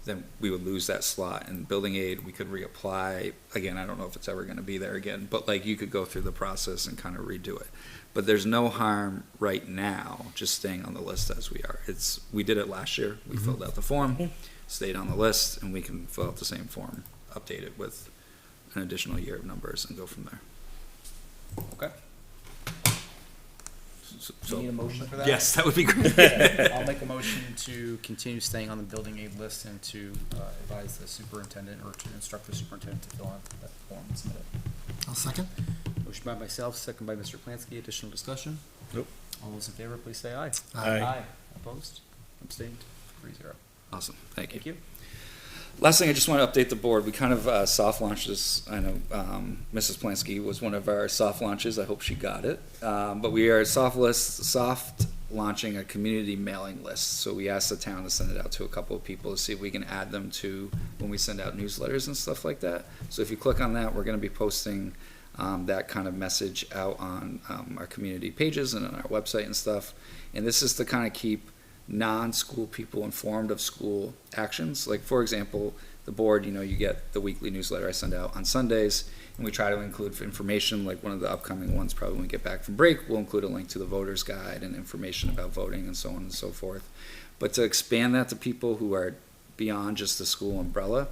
then we would lose that slot. And building aid, we could reapply. Again, I don't know if it's ever gonna be there again, but like, you could go through the process and kind of redo it. But there's no harm right now just staying on the list as we are. We did it last year. We filled out the form, stayed on the list, and we can fill out the same form, update it with an additional year of numbers and go from there. Okay. So- Do you need a motion for that? Yes, that would be great. I'll make a motion to continue staying on the building aid list and to advise the superintendent, or to instruct the superintendent to fill out that form and submit it. I'll second. Motion by myself, second by Mr. Plansky. Additional discussion? Nope. All those in favor, please say aye. Aye. Opposed? Abstained? 3-0. Awesome, thank you. Thank you. Last thing, I just want to update the board. We kind of soft launched this. I know Mrs. Plansky was one of our soft launches. I hope she got it. But we are soft launching a community mailing list. So we asked the town to send it out to a couple of people to see if we can add them to when we send out newsletters and stuff like that. So if you click on that, we're going to be posting that kind of message out on our community pages and on our website and stuff. And this is to kind of keep non-school people informed of school actions. Like, for example, the board, you get the weekly newsletter I send out on Sundays, and we try to include information. Like, one of the upcoming ones, probably when we get back from break, we'll include a link to the voter's guide and information about voting and so on and so forth. But to expand that to people who are beyond just the school umbrella,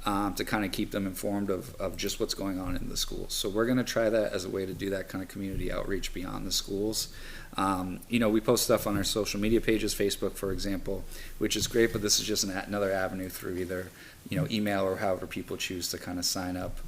to kind of keep them informed of just what's going on in the schools. So we're going to try that as a way to do that kind of community outreach beyond the schools. We post stuff on our social media pages, Facebook, for example, which is great, but this is just another avenue through either, email or however people choose to kind of sign up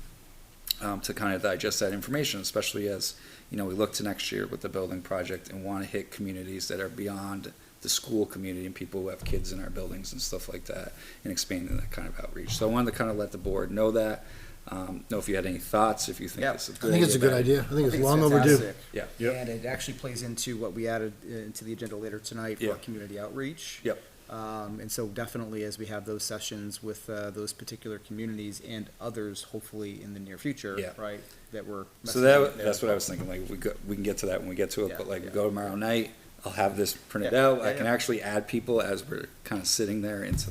to kind of digest that information, especially as, we look to next year with the building project and want to hit communities that are beyond the school community and people who have kids in our buildings and stuff like that, and expanding that kind of outreach. So I wanted to kind of let the board know that. Know if you had any thoughts, if you think Yeah. it's a I good think it's a good idea. I think it's long overdue. fantastic. Yeah. Yep. And it actually plays into what we added into the agenda later tonight for Yeah. community outreach. Yep. And so definitely, as we have those sessions with those particular communities and others, hopefully in the near future, Yeah. right, that we're. So messaging there. that's what I was thinking, like, we can get to that when we get to it, Yeah, but like, yeah. go tomorrow night, I'll have this printed Yeah, out, yeah, I can yeah. actually add people as we're kind of sitting there to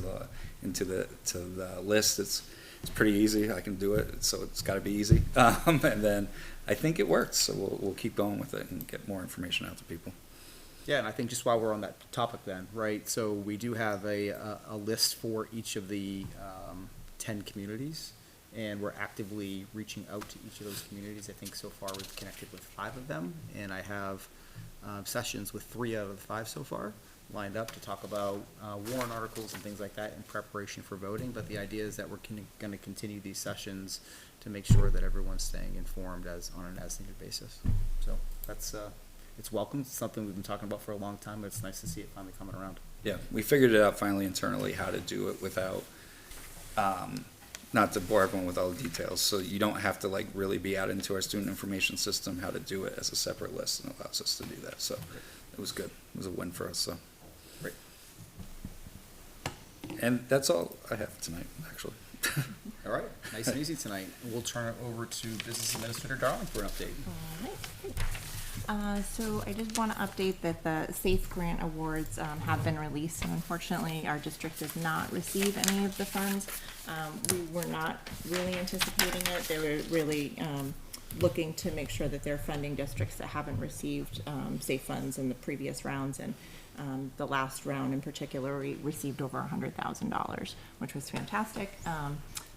the list. It's pretty easy, I can do it, so it's gotta be easy. And then, I think it works, so we'll keep going with it and get more information out to people. Yeah, and I think just while we're on that topic then, right, so we do have a list for each of the 10 communities, and we're actively reaching out to each of those communities. I think so far we've connected with 5 of them, and I have sessions with 3 out of the 5 so far. lined up to talk about warrant articles and things like that in preparation for voting, but the idea is that we're going to continue these sessions to make sure that everyone's staying informed on an as-needed basis. So that's, it's welcome. It's something we've been talking about for a long time, but it's nice to see it finally coming around. Yeah, we figured it out finally internally how to do it without, not to bore everyone with all the details, so you don't have to like really be out into our student information system, how to do it as a separate list, and allows us to do that, so it was good. It was a win for us, so. Great. And that's all I have tonight, actually. All right, nice and easy tonight. We'll turn it over to Business Administrator Darling for an update. So I just want to update that the SAFE Grant Awards have been released, and unfortunately, our district did not receive any of the funds. We were not really anticipating it. They were really looking to make sure that they're funding districts that haven't received SAFE funds in the previous rounds, and the last round in particular, we received over $100,000, which was fantastic.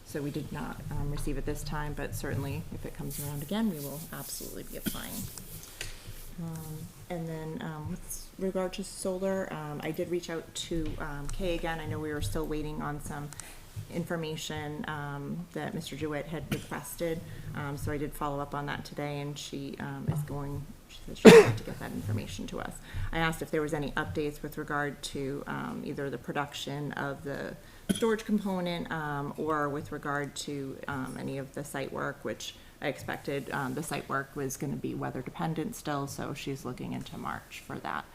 So we did not receive it this time, but certainly if it comes around again, we will absolutely be applying. And then with regard to solar, I did reach out to Kay again. I know we were still waiting on some information that Mr. Jewett had requested. So I did follow up on that today, and she said she's going to get that information to us. I asked if there was any updates with regard to either the production of the storage component or with regard to any of the site work, which I expected. The site work was going to be weather dependent still, so she's looking into March for that.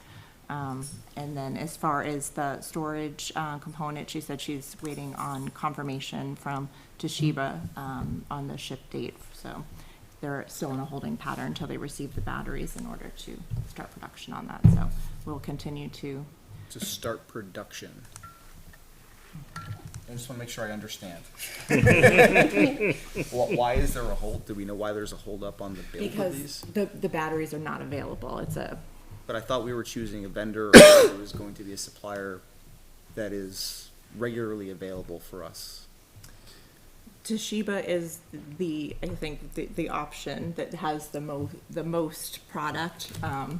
And then as far as the storage component, she said she's waiting on confirmation from Toshiba on the ship date. So they're still in a holding pattern until they receive the batteries in order to start production on that. So we'll continue to start production. I just want to make sure I understand. Well, why is there a hold? Do we know why there's a hold up on the build of these? because the batteries are not available. But I thought we were choosing a vendor who was going to be a supplier that is regularly available for us. Toshiba is the option that has the most product, but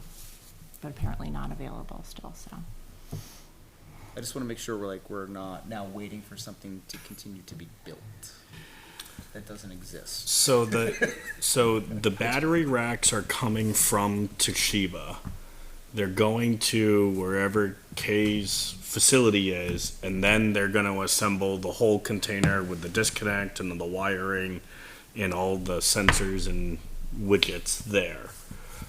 apparently not available still. So I just want to make sure we're not now waiting for something to continue to be built that doesn't exist. So the battery racks are coming from Toshiba. They're going to wherever Kay's facility is, and then they're going to assemble the whole container with the disconnect and the wiring and all the sensors and widgets there.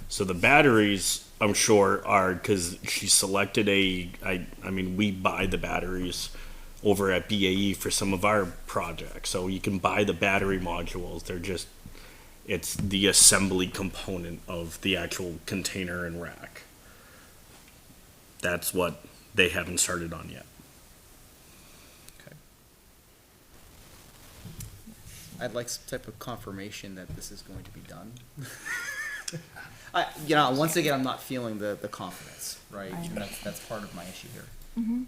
So the batteries, I'm sure, are, because she selected I mean, we buy the batteries over at BAE for some of our projects. So you can buy the battery modules. It's the assembly component of the actual container and rack. That's what they haven't started on yet. Okay. I'd like some type of confirmation that this is going to be done. Once again, I'm not feeling the confidence, right? And that's part of my issue here,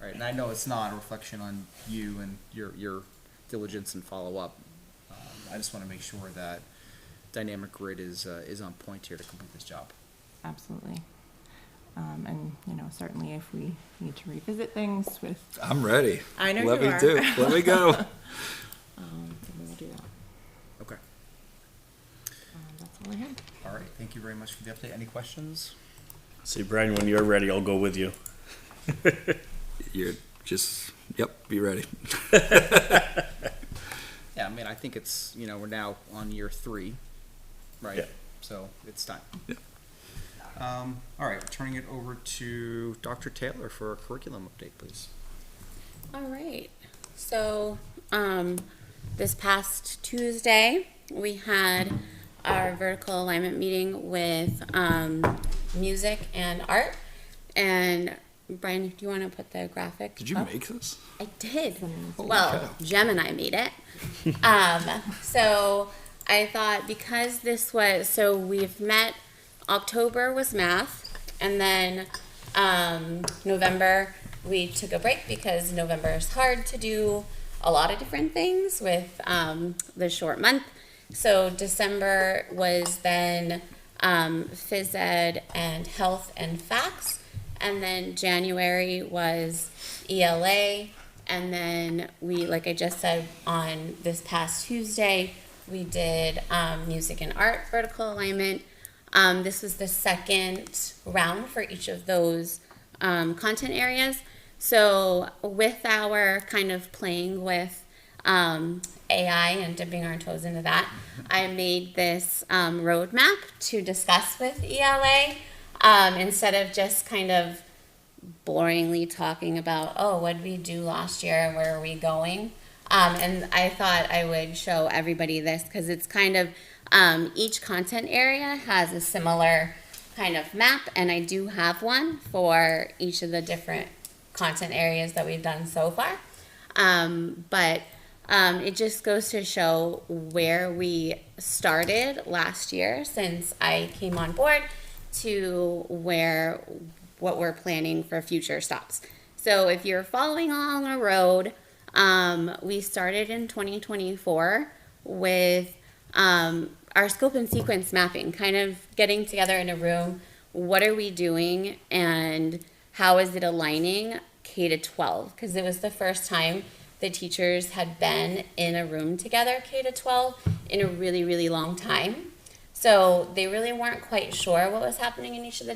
right? And I know it's not a reflection on you and your diligence and follow up. I just want to make sure that Dynamic Grid is on point here to complete this job. absolutely. And certainly if we need to revisit things with. I'm ready. I know Let you me are. do. Let me go. Then we'll do that. Okay. That's all I have. All right. Thank you very much for the update. Any questions? See, Brian, when you're ready, I'll go with you. You're just, be ready. Yeah, I mean, I think it's, we're now on year 3, right? Yeah. So it's time. Yeah. All right, turning it over to Dr. Taylor for a curriculum update, please. All right. So, this past Tuesday, we had our vertical alignment meeting with music and art. And Brian, do you want to put the graphic? Did you up? make this? I did. Holy Well, cow. Jem and I made it. So I thought because so we've met. October was math, and then November we took a break because November is hard to do a lot of different things with the short month. So December was then phys ed and health and facts, And then January was ELA. And then we, like I just said, on this past Tuesday, we did music and art vertical alignment. This was the second round for each of those content areas. So with our kind of playing with AI and dipping our toes into that, I made this roadmap to discuss with ELA instead of just kind of boringly talking about, oh, what did we do last year and where are we going? And I thought I would show everybody this because it's kind of each content area has a similar kind of map, and I do have one for each of the different content areas that we've done so far. But it just goes to show where we started last year since I came on board to what we're planning for future stops. So if you're following along the road, we started in 2024 with our scope and sequence mapping, kind of getting together in a room. What are we doing and how is it aligning K to 12? Because it was the first time the teachers had been in a room together, K to 12, in a really, really long time. So they really weren't quite sure what was happening in each of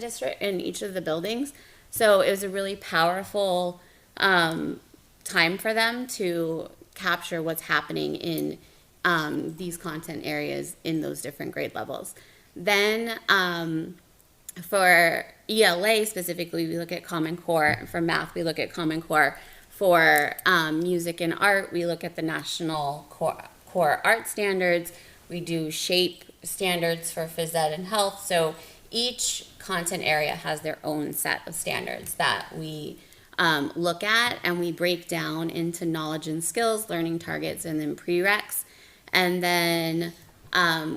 the buildings. So it was a really powerful time for them to capture what's happening in these content areas in those different grade levels. Then for ELA specifically, we look at Common Core. For math, we look at Common Core. For music and art, we look at the National Core Art Standards. We do SHAPE standards for phys ed and health. So each content area has their own set of standards that we look at, and we break down into knowledge and skills, learning targets, and then prereqs. And then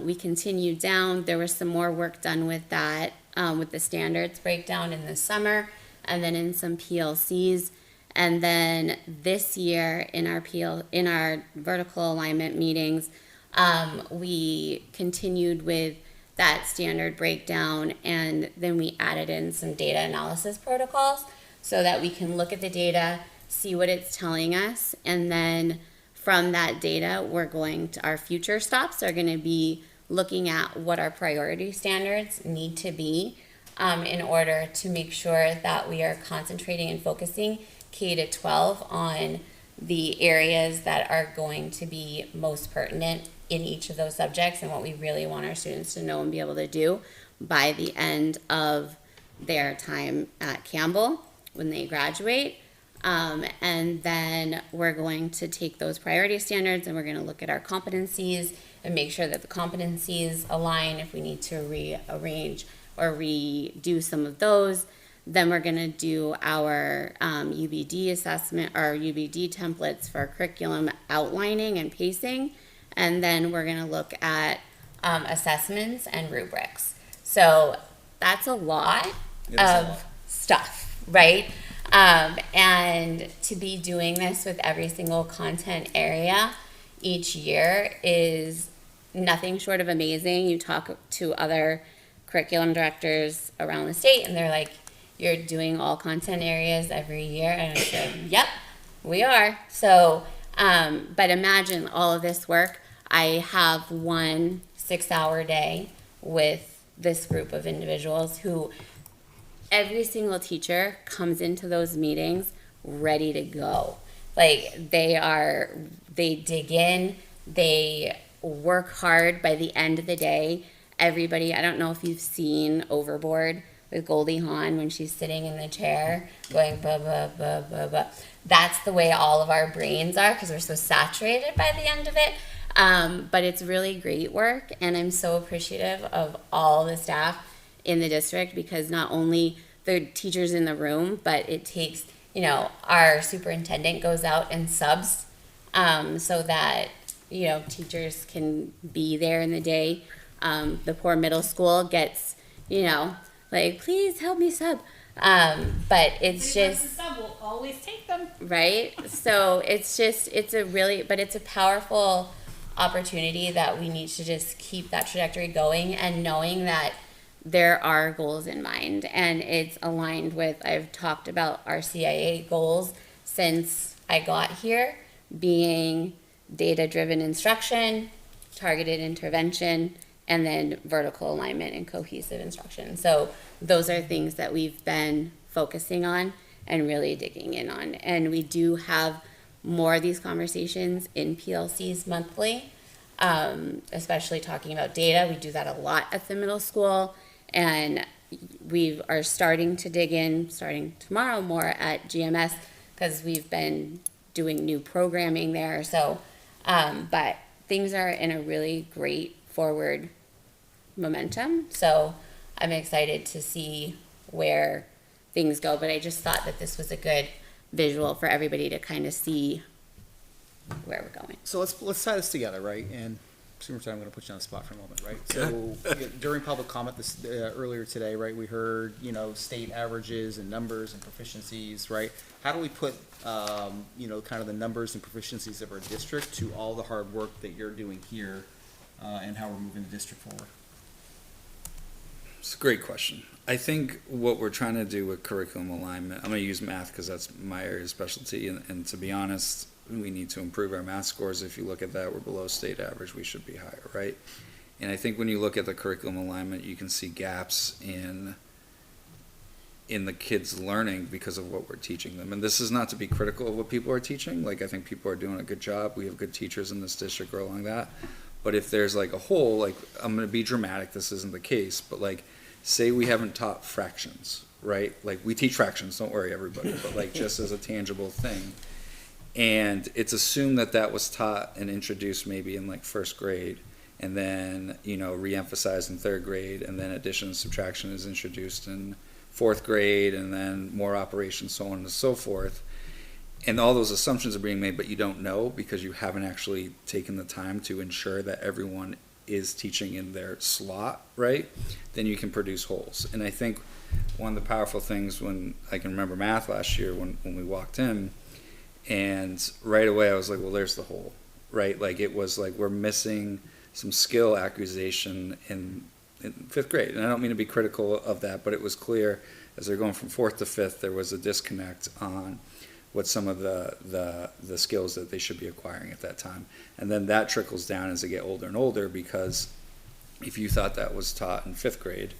we continued down. There was some more work done with that, with the standards breakdown in the summer, and then in some PLCs. And then this year in our vertical alignment meetings, we continued with that standard breakdown, and then we added in some data analysis protocols so that we can look at the data, see what it's telling us, and then from that data, our future stops are going to be looking at what our priority standards need to be in order to make sure that we are concentrating and focusing K to 12 on the areas that are going to be most pertinent in each of those subjects and what we really want our students to know and be able to do by the end of their time at Campbell when they graduate. And then we're going to take those priority standards and we're going to look at our competencies and make sure that the competencies align if we need to rearrange or redo some of those. Then we're going to do our UBD assessment, our UBD templates for curriculum outlining and pacing. And then we're going to look at assessments and rubrics. So that's a lot of stuff, right? And to be doing this with every single content area each year is nothing short of amazing. You talk to other curriculum directors around the state and they're like, you're doing all content areas every year. And I said, yep, we are. So, but imagine all of this work. I have 1 6-hour day with this group of individuals who every single teacher comes into those meetings ready to go. Like they dig in, they work hard. By the end of the day, everybody, I don't know if you've seen Overboard with Goldie Hawn when she's sitting in the chair going blah, blah, blah, blah, blah. That's the way all of our brains are because we're so saturated by the end of it. But it's really great work, and I'm so appreciative of all the staff in the district because not only the teachers in the room, but it takes, our superintendent goes out and subs so that, teachers can be there in the day. The poor middle school gets, like, please help me sub. But it's just, the sub will always take them. right? So it's a powerful opportunity that we need to just keep that trajectory going and knowing that there are goals in mind, and it's aligned with, I've talked about our CIA goals since I got here, being data-driven instruction, targeted intervention, and then vertical alignment and cohesive instruction. So those are things that we've been focusing on and really digging in on. And we do have more of these conversations in PLCs monthly, especially talking about data. We do that a lot at the middle school, and we are starting to dig in, starting tomorrow, more at GMS, because we've been doing new programming there. So, but things are in a really great forward momentum. So I'm excited to see where things go, but I just thought that this was a good visual for everybody to kind of see where we're going. So let's tie this together, right? And Superintendent, I'm going to put you on the spot for a moment, right? So during public comment this earlier today, right, we heard, you know, state averages and numbers and proficiencies, right? How do we put, you know, kind of the numbers and proficiencies of our district to all the hard work that you're doing here, and how we're moving the district forward? It's a great question. I think what we're trying to do with curriculum alignment, I'm going to use math because that's my area of specialty, and to be honest, we need to improve our math scores. If you look at that, we're below state average. We should be higher, right? And I think when you look at the curriculum alignment, you can see gaps in the kids' learning because of what we're teaching them. And this is not to be critical of what people are teaching. Like, I think people are doing a good job. We have good teachers in this district along that. But if there's like a hole, like, I'm going to be dramatic, this isn't the case, but like, say we haven't taught fractions, right? Like, we teach fractions, don't worry everybody, but like just as a tangible thing. And it's assumed that that was taught and introduced maybe in like first grade, and then, you know, re-emphasized in third grade, and then addition and subtraction is introduced in fourth grade, and then more operations, so on and so forth. And all those assumptions are being made, but you don't know because you haven't actually taken the time to ensure that everyone is teaching in their slot, right? Then you can produce holes. And I think one of the powerful things, when I can remember math last year when we walked in, and right away I was like, well, there's the hole, right? Like, it was like we're missing some skill acquisition in fifth grade. And I don't mean to be critical of that, but it was clear as they're going from fourth to fifth, there was a disconnect on what some of the skills that they should be acquiring at that time. And then that trickles down as they get older and older, because if you thought that was taught in fifth grade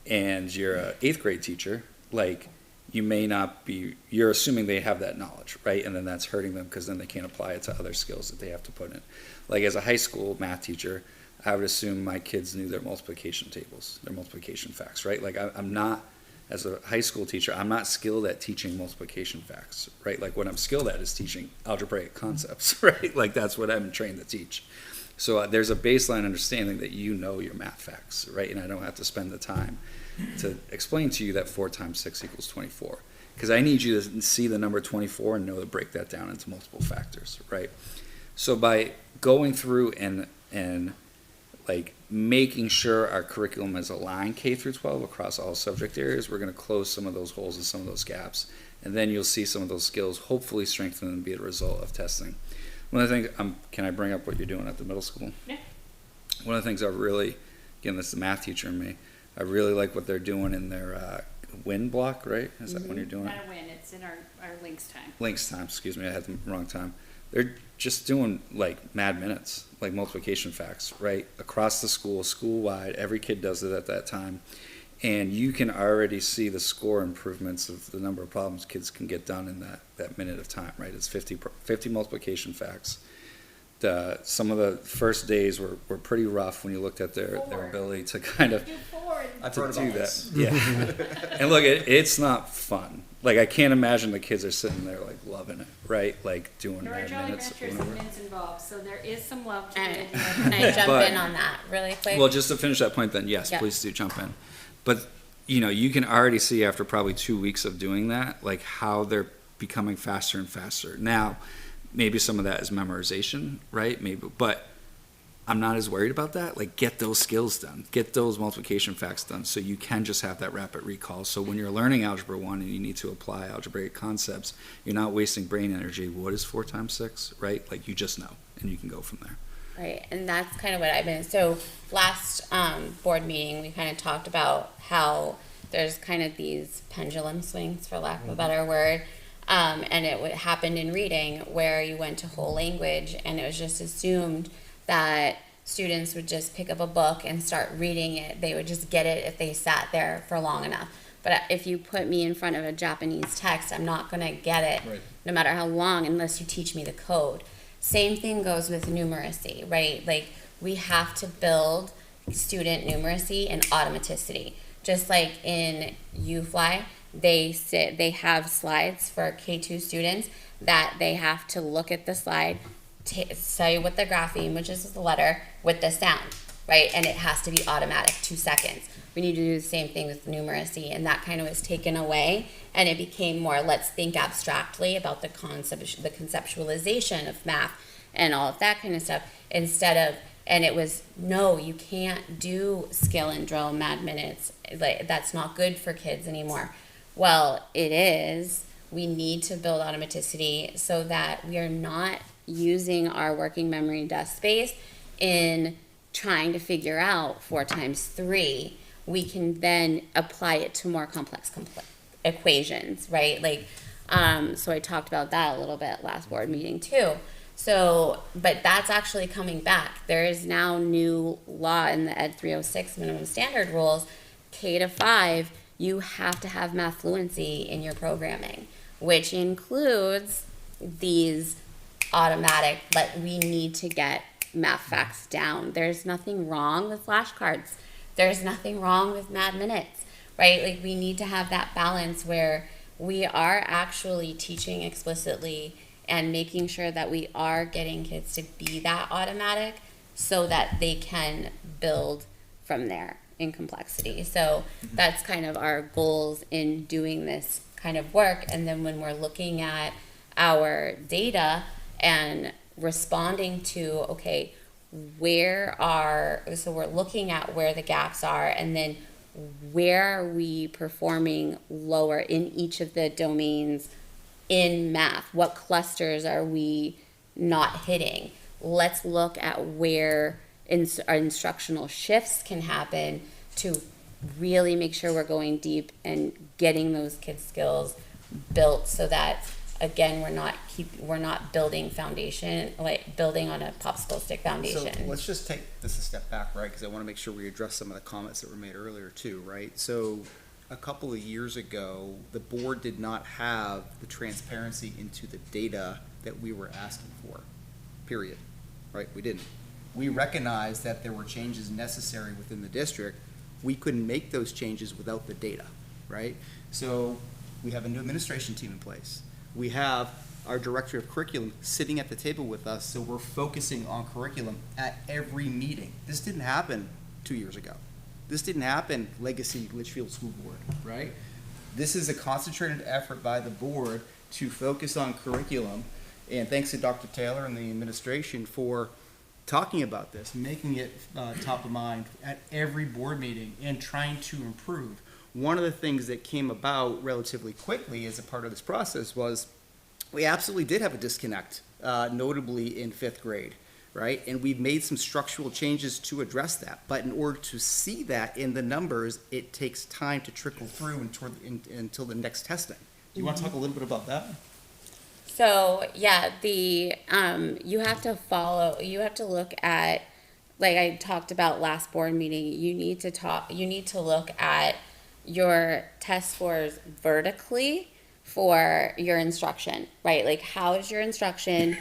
and you're an eighth grade teacher, like, you may not be, you're assuming they have that knowledge, right? And then that's hurting them because then they can't apply it to other skills that they have to put in. Like, as a high school math teacher, I would assume my kids knew their multiplication tables, their multiplication facts, right? Like, I'm not, as a high school teacher, I'm not skilled at teaching multiplication facts, right? Like, what I'm skilled at is teaching algebraic concepts, right? Like, that's what I'm trained to teach. So there's a baseline understanding that you know your math facts, right? And I don't have to spend the time to explain to you that 4 times 6 equals 24. Because I need you to see the number 24 and know to break that down into multiple factors, right? So by going through and like making sure our curriculum is aligned K through 12 across all subject areas, we're going to close some of those holes and some of those gaps. And then you'll see some of those skills hopefully strengthen and be a result of testing. One of the things, can I bring up what you're doing at the middle school? Yeah. One of the things I really, again, this is the math teacher in me, I really like what they're doing in their win block, right? Is that when you're doing it? Not a win, it's in our links time. Links time, excuse me, I had the wrong time. They're just doing like mad minutes, like multiplication facts, right? Across the school, school-wide, every kid does it at that time. And you can already see the score improvements of the number of problems kids can get done in that minute of time, right? It's 50 multiplication facts. Some of the first days were pretty rough when you looked at their ability to kind of to do that. Yeah. And look, it's not fun. Like, I can't imagine the kids are sitting there like loving it, right? Like doing There are 9 Jolly minutes. Ranchers and Mints involved, so there is some love to it. Can I jump in on that really quick? Well, just to finish that point then, yes, Yeah. please do jump in. But, you know, you can already see after probably 2 weeks of doing that, like how they're becoming faster and faster. Now, maybe some of that is memorization, right? Maybe, but I'm not as worried about that. Like, get those skills done. Get those multiplication facts done so you can just have that rapid recall. So when you're learning Algebra 1 and you need to apply algebraic concepts, you're not wasting brain energy. What is 4 times 6, right? Like, you just know, and you can go from there. Right, and that's kind of what I've been, so last board meeting, we kind of talked about how there's kind of these pendulum swings, for lack of a better word. And it happened in reading where you went to whole language and it was just assumed that students would just pick up a book and start reading it. They would just get it if they sat there for long enough. But if you put me in front of a Japanese text, I'm not going to get it, Right. no matter how long, unless you teach me the code. Same thing goes with numeracy, right? Like, we have to build student numeracy and automaticity. Just like in UFly, they have slides for K2 students that they have to look at the slide, say what the grapheme, which is the letter, with the sound, right? And it has to be automatic, 2 seconds. We need to do the same thing with numeracy, and that kind of was taken away, and it became more, let's think abstractly about the concept, the conceptualization of math and all of that kind of stuff, instead of, and it was, no, you can't do skill and drill mad minutes. Like, that's not good for kids anymore. Well, it is. We need to build automaticity so that we are not using our working memory desk space in trying to figure out 4 times 3. We can then apply it to more complex equations, right? Like, so I talked about that a little bit last board meeting too. So, but that's actually coming back. There is now new law in the Ed 306 minimum standard rules, K to 5, you have to have math fluency in your programming, which includes these automatic, but we need to get math facts down. There's nothing wrong with flashcards. There's nothing wrong with mad minutes, right? Like, we need to have that balance where we are actually teaching explicitly and making sure that we are getting kids to be that automatic so that they can build from there in complexity. So that's kind of our goals in doing this kind of work. And then when we're looking at our data and responding to, okay, so we're looking at where the gaps are, and then where are we performing lower in each of the domains in math? What clusters are we not hitting? Let's look at where our instructional shifts can happen to really make sure we're going deep and getting those kids' skills built, so that again we're not building foundation, like building on a popsicle stick foundation. So let's just take this a step back, right? Because I want to make sure we address some of the comments that were made earlier too, right? So a couple of years ago, the board did not have the transparency into the data that we were asking for, period, right? We didn't. We recognized that there were changes necessary within the district. We couldn't make those changes without the data, right? So we have a new administration team in place. We have our director of curriculum sitting at the table with us, so we're focusing on curriculum at every meeting. This didn't happen 2 years ago. This didn't happen Legacy Litchfield School Board, right? This is a concentrated effort by the board to focus on curriculum, and thanks to Dr. Taylor and the administration for talking about this, making it top of mind at every board meeting and trying to improve. One of the things that came about relatively quickly as a part of this process was we absolutely did have a disconnect, notably in 5th grade, right? And we've made some structural changes to address that. But in order to see that in the numbers, it takes time to trickle through until the next testing. Do you want to talk a little bit about that? So yeah, you have to look at, like I talked about last board meeting, you need to look at your test scores vertically for your instruction, right? Like, how is your instruction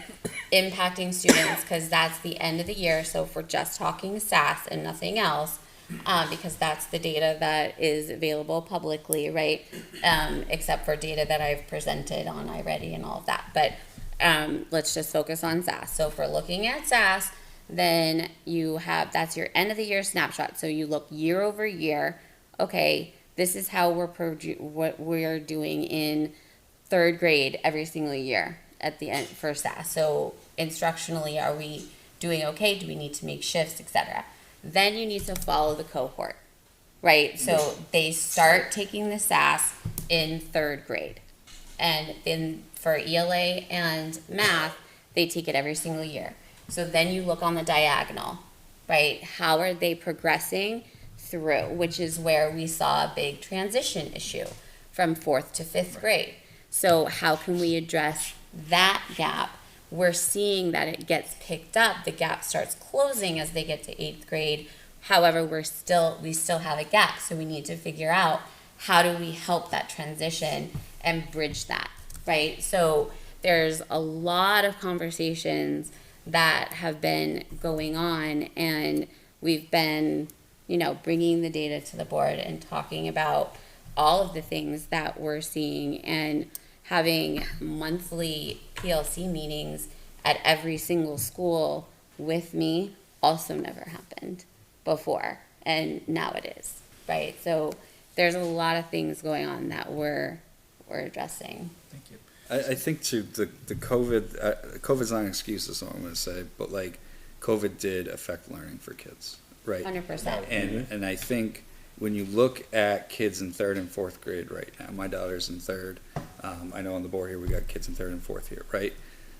impacting students? Because that's the end of the year. So if we're just talking SAS and nothing else, because that's the data that is available publicly, right? Except for data that I've presented on iReady and all of that. But let's just focus on SAS. So if we're looking at SAS, then that's your end of the year snapshot. So you look year over year. Okay, this is how what we're doing in 3rd grade every single year at the end for SAS. So instructionally, are we doing okay? Do we need to make shifts, etc.? Then you need to follow the cohort, right? So they start taking the SAS in 3rd grade. And then for ELA and math, they take it every single year. So then you look on the diagonal, right? How are they progressing through, which is where we saw a big transition issue from 4th to 5th grade. So how can we address that gap? We're seeing that it gets picked up. The gap starts closing as they get to 8th grade. However, we still have a gap. So we need to figure out how do we help that transition and bridge that, right? So there's a lot of conversations that have been going on, and we've been, bringing the data to the board and talking about all of the things that we're seeing, and having monthly PLC meetings at every single school with me also never happened before, and now it is, right? So there's a lot of things going on that we're addressing. Thank you. I think too, the COVID, COVID's not an excuse, is what I'm gonna say, but like, COVID did affect learning for kids, right? 100%. And I think when you look at kids in 3rd and 4th grade right now, my daughter's in 3rd, I know on the board here, we got kids in 3rd and 4th here, right?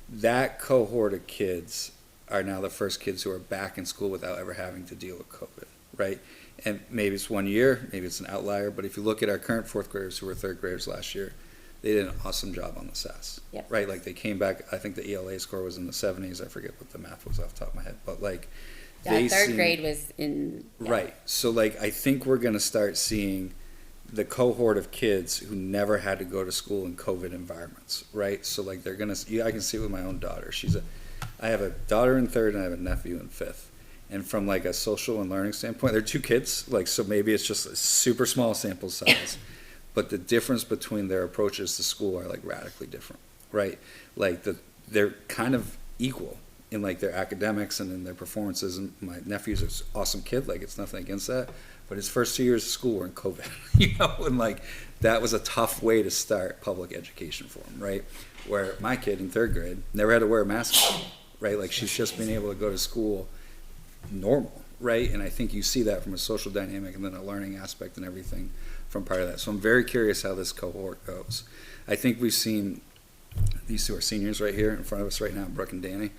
That cohort of kids are now the first kids who are back in school without ever having to deal with COVID, right? And maybe it's 1 year, maybe it's an outlier, but if you look at our current 4th graders who were 3rd graders last year, they did an awesome job on the SAS, Yep. right? Like they came back, I think the ELA score was in the 70s, I forget what the math was off the top of my head, but like, Yeah, they 3rd seem- grade was in. Yeah. Right. So like I think we're gonna start seeing the cohort of kids who never had to go to school in COVID environments, right? So like they're gonna, I can see it with my own daughter. I have a daughter in 3rd and I have a nephew in 5th. And from like a social and learning standpoint, they're 2 kids, like so maybe it's just a super small sample size. But the difference between their approaches to school are like radically different, right? Like they're kind of equal in like their academics and in their performances. And my nephew's an awesome kid, like it's nothing against that. But his first 2 years of school were in COVID, and like that was a tough way to start public education for him, right? Where my kid in 3rd grade never had to wear a mask, right? Like she's just been able to go to school normal, right? And I think you see that from a social dynamic and then a learning aspect and everything from part of that. So I'm very curious how this cohort goes. I think we've seen, these 2 are seniors right here in front of us right now, Brooke and Danny.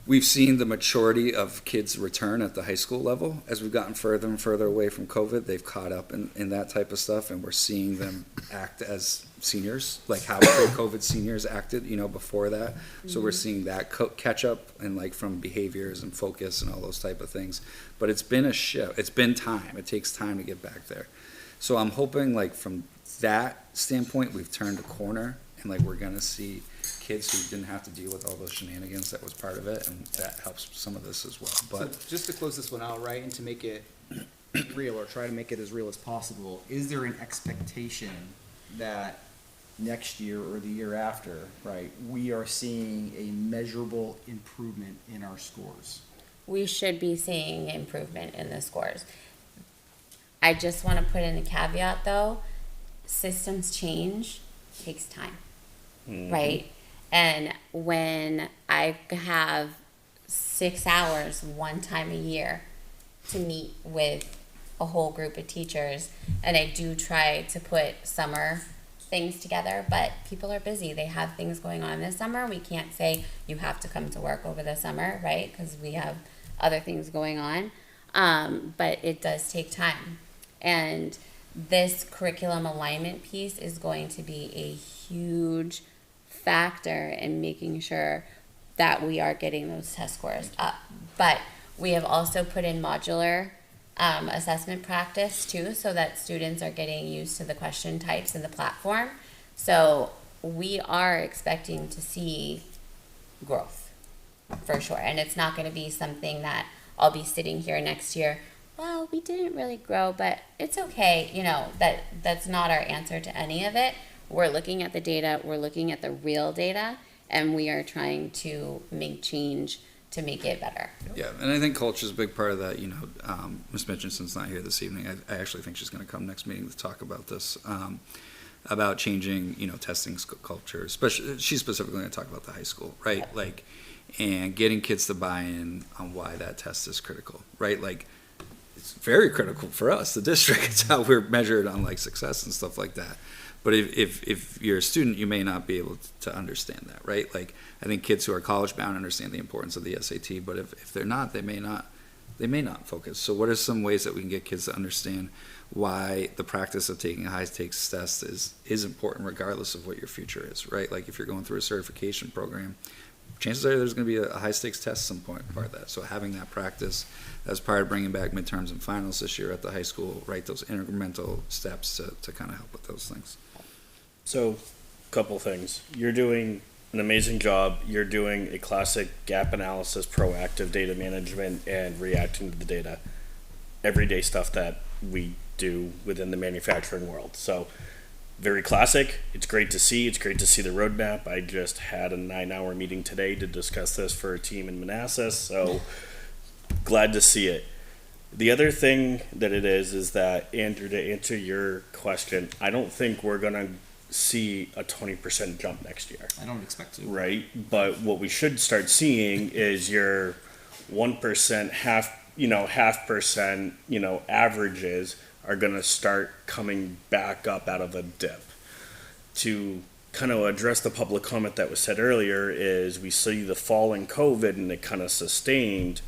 We've seen the maturity of kids return at the high school level. As we've gotten further and further away from COVID, they've caught up in that type of stuff, and we're seeing them act as seniors, like how pre-COVID seniors acted, before that. So we're seeing that catch up, and like from behaviors and focus and all those type of things. But it's been a shift. It's been time. It takes time to get back there. So I'm hoping like from that standpoint, we've turned a corner, and like we're gonna see kids who didn't have to deal with all those shenanigans that was part of it, and that helps some of this as well. But So just to close this one out, right, and to make it real, or try to make it as real as possible, is there an expectation that next year or the year after, right, we are seeing a measurable improvement in our scores? We should be seeing improvement in the scores. I just want to put in a caveat though, systems change takes time, right? And when I have 6 hours one time a year to meet with a whole group of teachers, and I do try to put summer things together, but people are busy. They have things going on this summer. We can't say you have to come to work over the summer, right? Because we have other things going on. But it does take time. And this curriculum alignment piece is going to be a huge factor in making sure that we are getting those test scores up. But we have also put in modular assessment practice too, so that students are getting used to the question types in the platform. So we are expecting to see growth for sure. And it's not going to be something that I'll be sitting here next year, well, we didn't really grow, but it's okay. That's not our answer to any of it. We're looking at the data, we're looking at the real data, and we are trying to make change to make it better. yeah, and I think culture is a big part of that. Ms. Mitchinson's not here this evening. I actually think she's going to come next meeting to talk about this, about changing, testing culture. Especially, she's specifically going to talk about the high school, right? Like, and getting kids to buy in on why that test is critical, right? Like, it's very critical for us, the district. It's how we're measured on like success and stuff like that. But if you're a student, you may not be able to understand that, right? Like, I think kids who are college bound understand the importance of the SAT, but if they're not, they may not focus. So what are some ways that we can get kids to understand why the practice of taking a high stakes test is important regardless of what your future is, right? Like, if you're going through a certification program, chances are there's going to be a high stakes test some point part of that. So having that practice as part of bringing back midterms and finals this year at the high school, right, those incremental steps to kind of help with those things. So, couple things. You're doing an amazing job. You're doing a classic gap analysis, proactive data management, and reacting to the data. Everyday stuff that we do within the manufacturing world. So, very classic. It's great to see. It's great to see the roadmap. I just had a 9-hour meeting today to discuss this for a team in Manassas. So, glad to see it. The other thing that it is that, Andrew, to answer your question, I don't think we're going to see a 20% jump next year. I don't expect to. Right? But what we should start seeing is your 1%, half percent, averages are going to start coming back up out of a dip. To kind of address the public comment that was said earlier is we see the fall in COVID and it kind of sustained.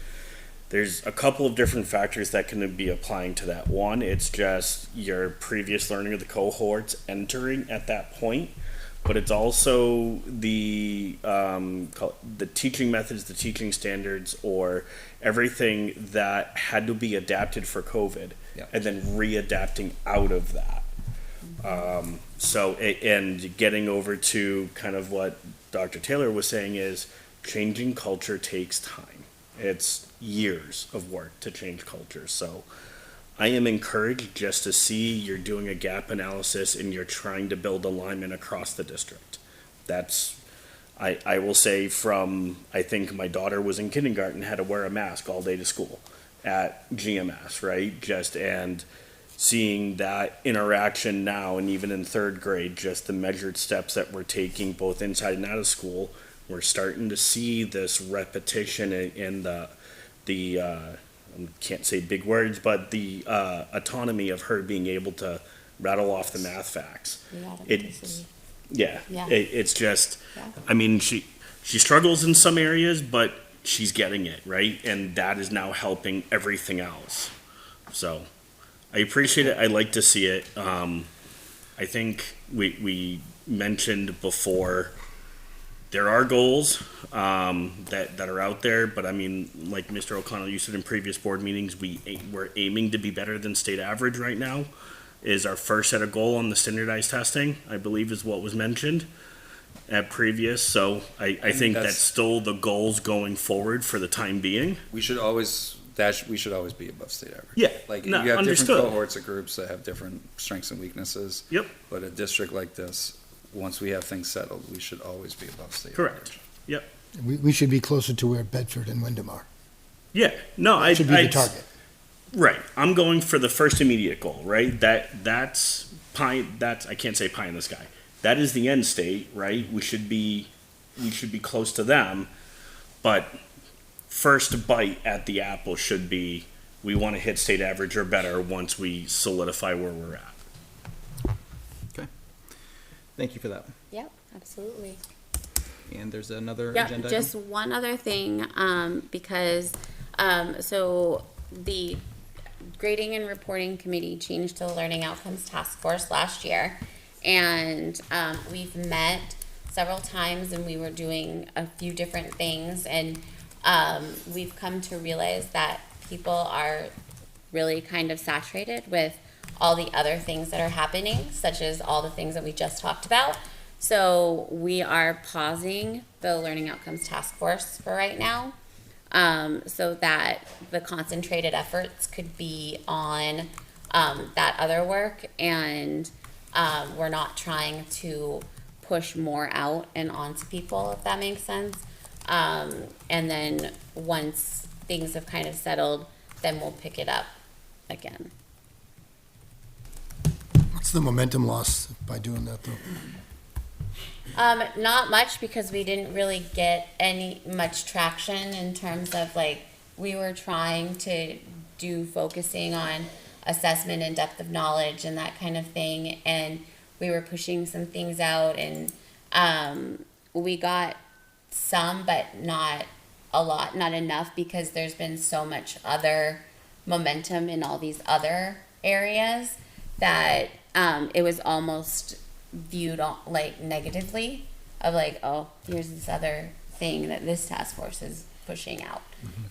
There's a couple of different factors that can be applying to that. One, it's just your previous learning of the cohorts entering at that point, but it's also the teaching methods, the teaching standards, or everything that had to be adapted for COVID, and then readapting out of that. And getting over to kind of what Dr. Taylor was saying is changing culture takes time. It's years of work to change culture. So I am encouraged just to see you're doing a gap analysis and you're trying to build alignment across the district. That's, I will say I think my daughter was in kindergarten, had to wear a mask all day to school at GMS, right? And seeing that interaction now, and even in third grade, just the measured steps that we're taking both inside and out of school, we're starting to see this repetition in the I can't say big words, but the autonomy of her being able to rattle off the math facts. It's just, I mean, she struggles in some areas, but she's getting it, right? And that is now helping everything else. So I appreciate it. I like to see it. I think we mentioned before, there are goals that are out there, but I mean, like Mr. O'Connell, you said in previous board meetings, we're aiming to be better than state average right now. Is our first set of goal on the standardized testing, I believe is what was mentioned at previous. So I think that's still the goals going forward for the time being. We should always be above state average. Yeah, like no, you have understood. different cohorts of groups that have different strengths and weaknesses. Yep. But a district like this, once we have things settled, we should always be above state Correct. average. Yep. We should be closer to where Bedford and Wyndham are. Yeah. No, Should be the target. Right. I'm going for the first immediate goal, right? That's pie. That's, I can't say pie in the sky. That is the end state, right? We should be close to them, but first bite at the apple should be we want to hit state average or better once we solidify where we're at. Okay. Thank you for that. Yep, absolutely. And there's another Yeah, agenda just item? one other thing, because, so the grading and reporting committee changed to the Learning Outcomes Task Force last year. And, we've met several times and we were doing a few different things, and, we've come to realize that people are really kind of saturated with all the other things that are happening, such as all the things that we just talked about. So we are pausing the Learning Outcomes Task Force for right now, so that the concentrated efforts could be on that other work, and we're not trying to push more out and onto people, if that makes sense. And then once things have kind of settled, then we'll pick it up again. What's the momentum loss by doing that, though? Not much, because we didn't really get much traction in terms of, like, we were trying to do focusing on assessment and depth of knowledge and that kind of thing, and we were pushing some things out, and we got some, but not a lot, not enough, because there's been so much other momentum in all these other areas that it was almost viewed like negatively, of like, oh, here's this other thing that this task force is pushing out.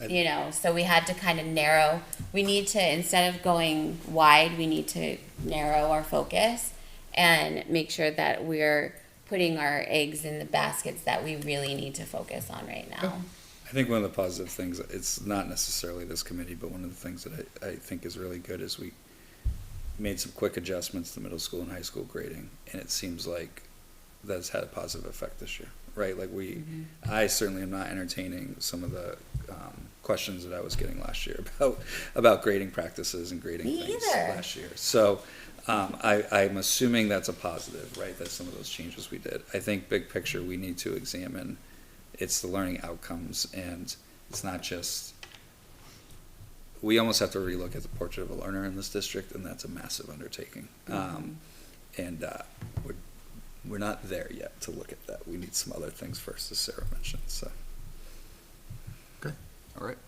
You know, so we had to kind of narrow. We need to, instead of going wide, we need to narrow our focus and make sure that we're putting our eggs in the baskets that we really need to focus on right now. I think one of the positive things, it's not necessarily this committee, but one of the things that I think is really good is we made some quick adjustments to middle school and high school grading, and it seems like that's had a positive effect this year, right? Like I certainly am not entertaining some of the questions that I was getting last year about grading practices and grading things last year. So I'm assuming that's a positive, right? That's some of those changes we did. I think big picture, we need to examine it's the learning outcomes, and it's not just, we almost have to relook at the portrait of a learner in this district, and that's a massive undertaking. And we're not there yet to look at that. We need some other things first, as Sarah mentioned, so. Okay, all right.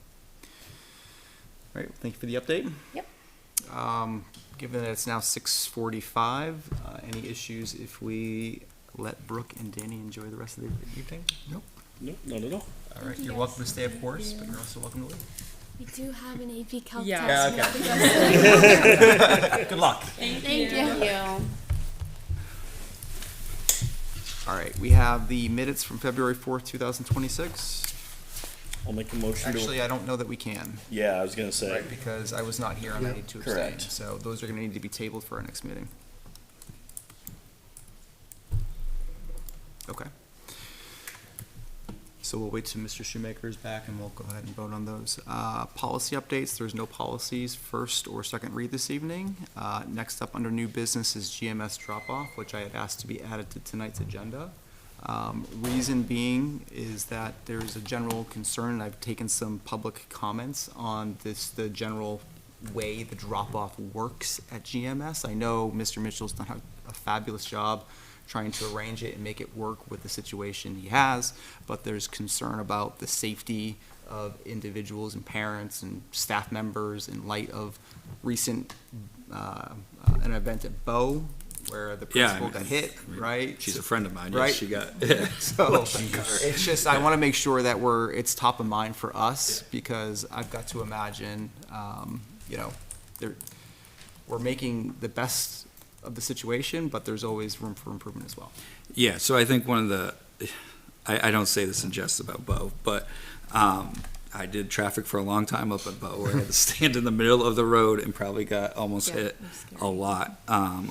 All right, thank you for the update. Yep. Given that it's now 6:45, any issues if we let Brooke and Danny enjoy the rest of the evening? Nope. Nope, not at all. All right, you're welcome to stay, of course, but you're also welcome to leave. We do have an AP Calc Yeah. test. Good luck. Thank Thank you. All right, we have the minutes from February 4th, 2026. I'll make a motion Actually, I don't know that we can, Yeah, I was gonna say. right, because I was not here and I Yep. need to abstain. Correct. So those are gonna need to be tabled for our next meeting. Okay. So we'll wait till Mr. Shoemaker is back and we'll go ahead and vote on those. Policy updates, there's no policies first or second read this evening. Next up under new business is GMS drop-off, which I had asked to be added to tonight's agenda. Reason being is that there's a general concern, and I've taken some public comments on the general way the drop-off works at GMS. I know Mr. Mitchell's done a fabulous job trying to arrange it and make it work with the situation he has, but there's concern about the safety of individuals and parents and staff members in light of recent, an event at Bow where the Yeah, principal got hit, right? She's a friend of mine, yes, Right? she got, So, it's just, I want to make sure that it's top of mind for us, because I've got to imagine, we're making the best of the situation, but there's always room for improvement as well. Yeah, so I think one of the, I don't say this in jest about Bo, but I did traffic for a long time up at Bo, where I had to stand in the middle of the road and probably got almost hit a lot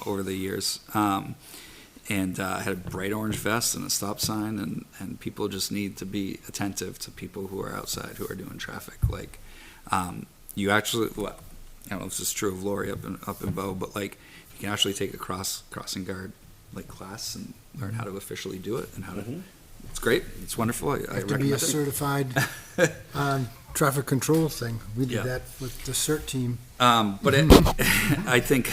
over the years. And I had a bright orange vest and a stop sign, and people just need to be attentive to people who are outside, who are doing traffic. Like, you actually, well, I don't know if this is true of Lori up in Bo, but like, you can actually take a crossing guard like class and learn how to officially do it and how to. It's great. It's wonderful. I Have to recommend be a it. certified traffic control thing. We did Yeah. that with the CERT team. But I think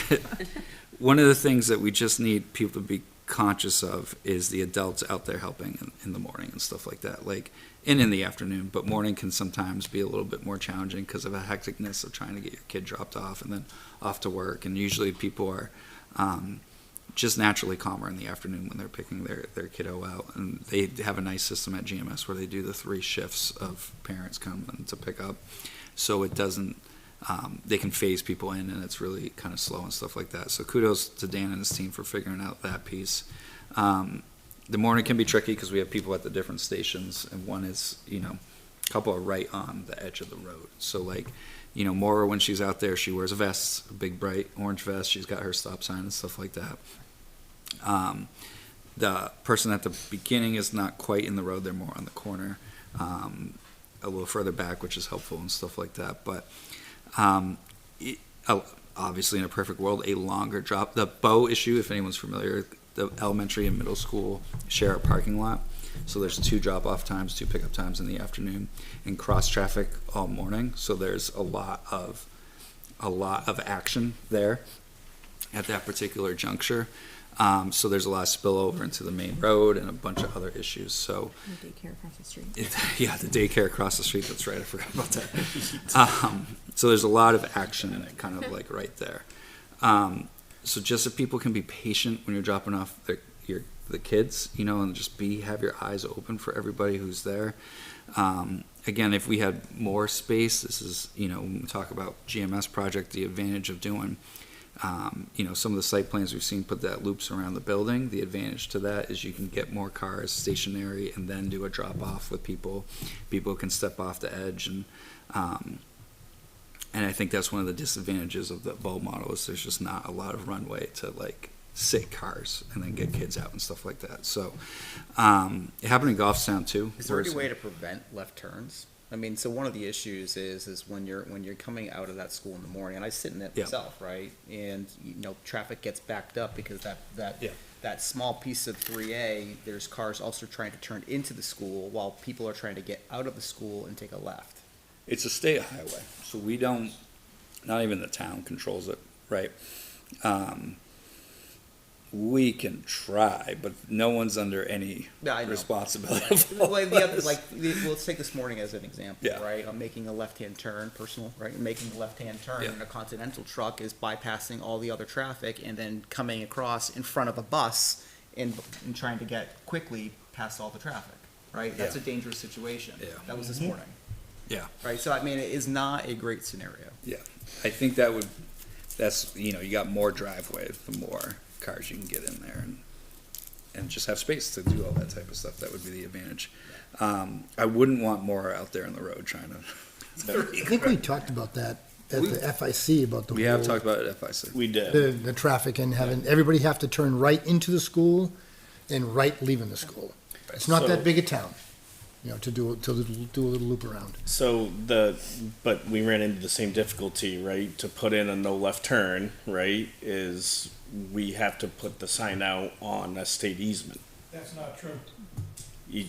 one of the things that we just need people to be conscious of is the adults out there helping in the morning and stuff like that. Like, and in the afternoon, but morning can sometimes be a little bit more challenging because of a hecticness of trying to get your kid dropped off and then off to work. And usually people are just naturally calmer in the afternoon when they're picking their kiddo out. And they have a nice system at GMS where they do the 3 shifts of parents coming to pick up. So it doesn't, they can phase people in, and it's really kind of slow and stuff like that. So kudos to Dan and his team for figuring out that piece. The morning can be tricky because we have people at the different stations, and one is, a couple are right on the edge of the road. So like, Maura, when she's out there, she wears a vest, a big bright orange vest. She's got her stop sign and stuff like that. The person at the beginning is not quite in the road. They're more on the corner, a little further back, which is helpful and stuff like that. But obviously, in a perfect world, a longer drop. The Bow issue, if anyone's familiar, the elementary and middle school share a parking lot. So there's 2 drop-off times, 2 pickup times in the afternoon, and cross traffic all morning. So there's a lot of action there at that particular juncture. So there's a lot of spillover into the main road and a bunch of other issues, so. The daycare across the street. Yeah, the daycare across the street, that's right, I forgot about that. So there's a lot of action kind of like right there. So just so people can be patient when you're dropping off the kids, you know, and just have your eyes open for everybody who's there. Again, if we had more space, this is, you know, when we talk about GMS project, the advantage of doing, you know, some of the site plans we've seen put that loops around the building. The advantage to that is you can get more cars stationary and then do a drop off with people. People can step off the edge, and I think that's one of the disadvantages of the Bow model is there's just not a lot of runway to like sit cars and then get kids out and stuff like that. So it happened in Goffstown too. Is there any way to prevent left turns? I mean, so one of the issues is when you're coming out of that school in the morning, and I sit in it Yeah. myself, right? And you know, traffic gets backed up because Yeah. that small piece of 3A, there's cars also trying to turn into the school while people are trying to get out of the school and take a left. It's a state highway, so we don't, not even the town controls it, right? We can try, but no one's under any Yeah, I know. responsibility. Let's take this morning as an example, Yeah. right? I'm making a left-hand turn, making a left-hand turn, Yeah. and a Continental truck is bypassing all the other traffic and then coming across in front of a bus and trying to get quickly past all the traffic, right? That's a Yeah. dangerous situation. Yeah. That was this morning, Yeah. right? So, I mean, it is not a great scenario. Yeah, I think that's, you know, you got more driveway, the more cars you can get in there and just have space to do all that type of stuff. That would be the advantage. I wouldn't want more out there on the road trying to. I think we talked about that at the FIC, about the We have whole- talked about it at FIC. We did. the traffic and having everybody have to turn right into the school and right leaving the school. It's not that So- big a town, you know, to do a little loop around. So but we ran into the same difficulty, right? To put in a no left turn, right, is we have to put the sign out on a state easement. That's not true. It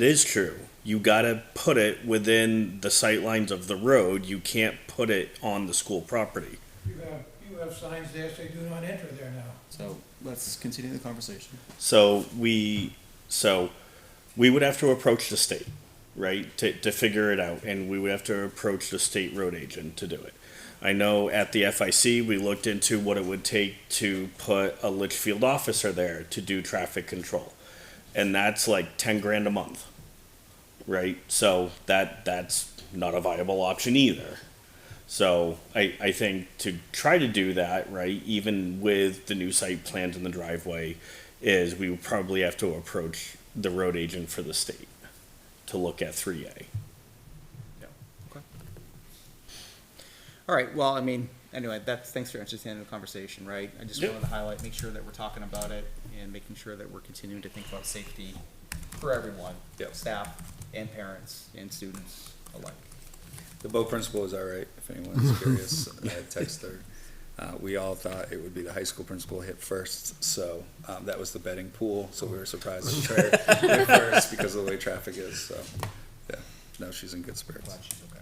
is true. You gotta put it within the sight lines of the road. You can't put it on the school property. You have signs there say do not enter there now. So, let's continue the conversation. So we would have to approach the state, right, to figure it out, and we would have to approach the state road agent to do it. I know at the FIC, we looked into what it would take to put a Litchfield officer there to do traffic control. And that's like 10 grand a month, right? So that's not a viable option either. So I think to try to do that, right, even with the new site plans in the driveway, is we would probably have to approach the road agent for the state to look at 3A. All right, well, I mean, anyway, thanks for entertaining the conversation, right? I just Yep. wanted to highlight, make sure that we're talking about it and making sure that we're continuing to think about safety for everyone. Yep. Staff and parents and students alike. The Bow principal is all right, if anyone's curious. I had text her. We all thought it would be the high school principal hit first, so that was the betting pool, so we were surprised that she hit first because of the way traffic is, so, yeah. No, she's in good spirits. Glad she's okay.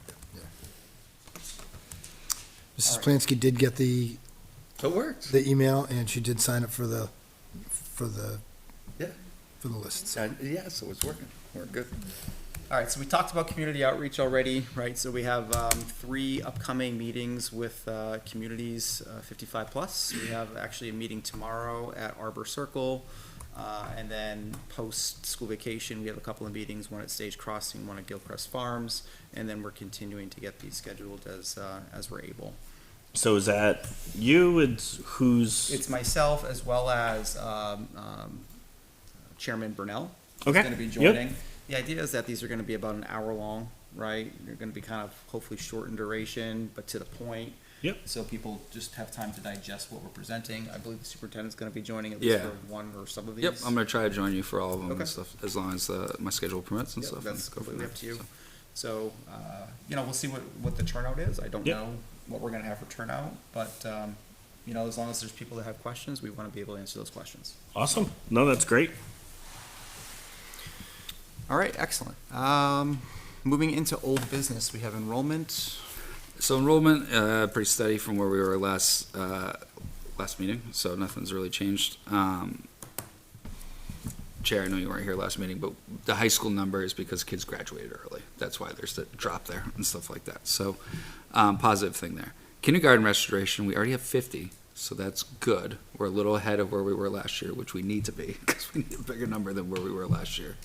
Mrs. All right. Plansky did get the So it worked. email, and she did sign up for the Yeah. list. So. Yeah, so it's working. We're good. All right, so we talked about community outreach already, right? So we have 3 upcoming meetings with communities 55 plus. We have actually a meeting tomorrow at Arbor Circle. And then post-school vacation, we have a couple of meetings, one at Stage Crossing, one at Gilcrest Farms. And then we're continuing to get these scheduled as we're able. So is that you? It's who's? It's myself as well as Chairman Burnell. Okay. Going to be Yep. joining. The idea is that these are going to be about an hour long, right? They're going to be kind of hopefully short in duration, but to the point. Yep. So people just have time to digest what we're presenting. I believe the superintendent's going to be joining at least Yeah. for one or some of these. Yep, I'm gonna try to join you for all of them Okay. and stuff, as long as my schedule permits and Yep, stuff. that's and go from completely there. up to you. So, So, we'll see what the turnout is. I don't Yep. know what we're going to have for turnout, but, as long as there's people that have questions, we want to be able to answer those questions. Awesome. No, that's great. All right, excellent. Moving into old business, we have enrollment. So enrollment, pretty steady from where we were last meeting, so nothing's really changed. Chair, I know you weren't here last meeting, but the high school number is because kids graduated early. That's why there's the drop there and stuff like that. So, positive thing there. Kindergarten restoration, we already have 50, so that's good. We're a little ahead of where we were last year, which we need to be, because we need a bigger number than where we were last year.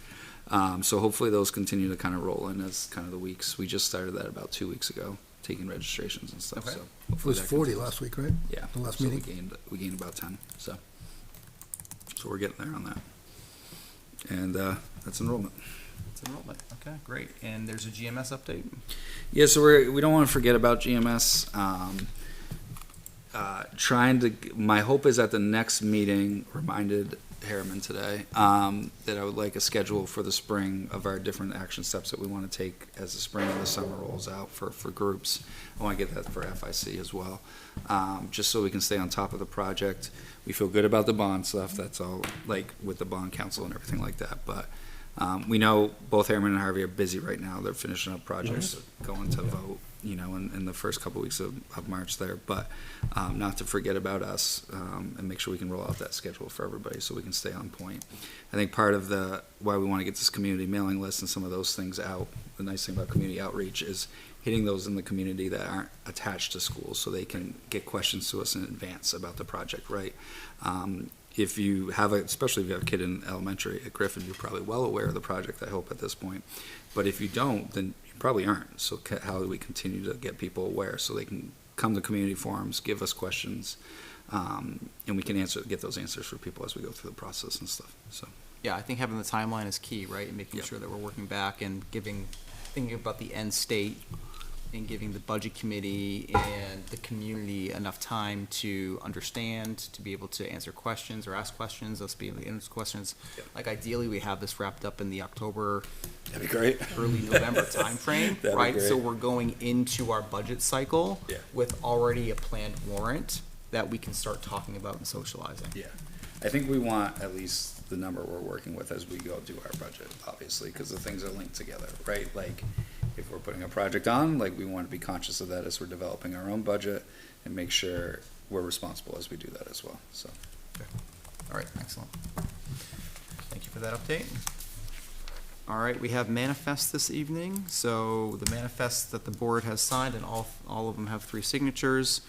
So hopefully those continue to kind of roll in as kind of the weeks. We just started that about 2 weeks ago, taking registrations and stuff, Okay. so. It hopefully was that 40 continues. last week, right? Yeah. The last so meeting? We gained about 10, so we're getting there on that. And that's enrollment. It's enrollment. Okay, great. And there's a GMS update? Yeah, so we don't want to forget about GMS. My hope is at the next meeting, reminded Harriman today, that I would like a schedule for the spring of our different action steps that we want to take as the spring and the summer rolls out for groups. I want to get that for FIC as well, just so we can stay on top of the project. We feel good about the bond stuff. That's all, like, with the bond council and everything like that. But we know both Harriman and Harvey are busy right now. They're finishing up projects, going to vote, in the first couple weeks of March there. But not to forget about us, and make sure we can roll out that schedule for everybody so we can stay on point. I think part of why we want to get this community mailing list and some of those things out, the nice thing about community outreach is hitting those in the community that aren't attached to schools, so they can get questions to us in advance about the project, right? If you have especially if you have a kid in elementary at Griffin, you're probably well aware of the project, I hope, at this point. But if you don't, then you probably aren't. So how do we continue to get people aware so they can come to community forums, give us questions, and we can get those answers for people as we go through the process and stuff, so. Yeah, I think having the timeline is key, right? And making sure that we're working back and thinking about the end state and giving the budget committee and the community enough time to understand, to be able to answer questions or ask questions, us being able to answer questions. Yep. Like ideally, we have this wrapped up in the October, That'd be great. early November timeframe, That'd be right? great. So we're going into our budget cycle Yeah. with already a planned warrant that we can start talking about and socializing. Yeah, I think we want at least the number we're working with as we go do our budget, obviously, because the things are linked together, right? Like, if we're putting a project on, like, we want to be conscious of that as we're developing our own budget and make sure we're responsible as we do that as well, so. All right, excellent. Thank you for that update. All right, we have manifests this evening. So the manifests that the board has signed, and all of them have 3 signatures,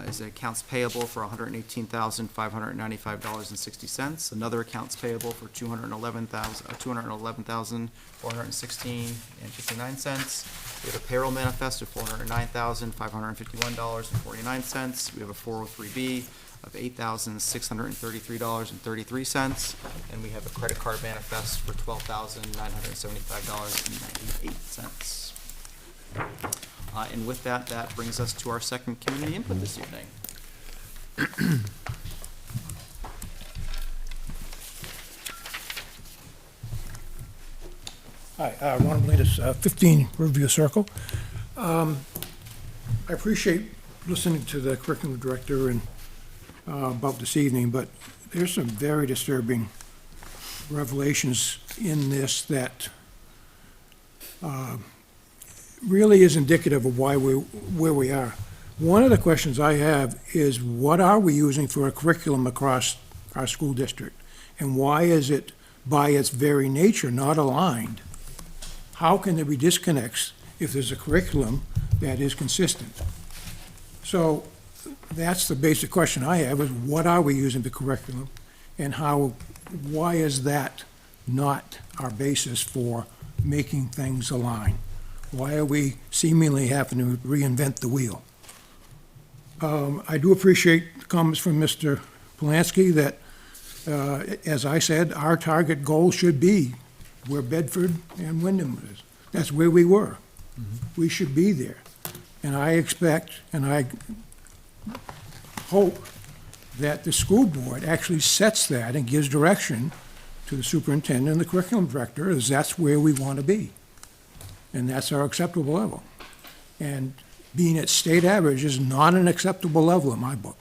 is accounts payable for $118,595.60. Another accounts payable for $211,416.59. We have a payroll manifest of $409,551.49. We have a 403B of $8,633.33, and we have a credit card manifest for $12,975.98. And with that, that brings us to our second community input this evening. Hi, Ron Belinas, 15 Riverview Circle. I appreciate listening to the curriculum director and about this evening, but there's some very disturbing revelations in this that really is indicative of where we are. One of the questions I have is, what are we using for a curriculum across our school district? And why is it, by its very nature, not aligned? How can there be disconnects if there's a curriculum that is consistent? So that's the basic question I have, is what are we using the curriculum? And why is that not our basis for making things align? Why are we seemingly having to reinvent the wheel? I do appreciate the comments from Mr. Polanski that, as I said, our target goal should be where Bedford and Wyndham is. That's where we were. We should be there. And I expect, and I hope that the school board actually sets that and gives direction to the superintendent and the curriculum director, as that's where we want to be. And that's our acceptable level. And being at state average is not an acceptable level in my book.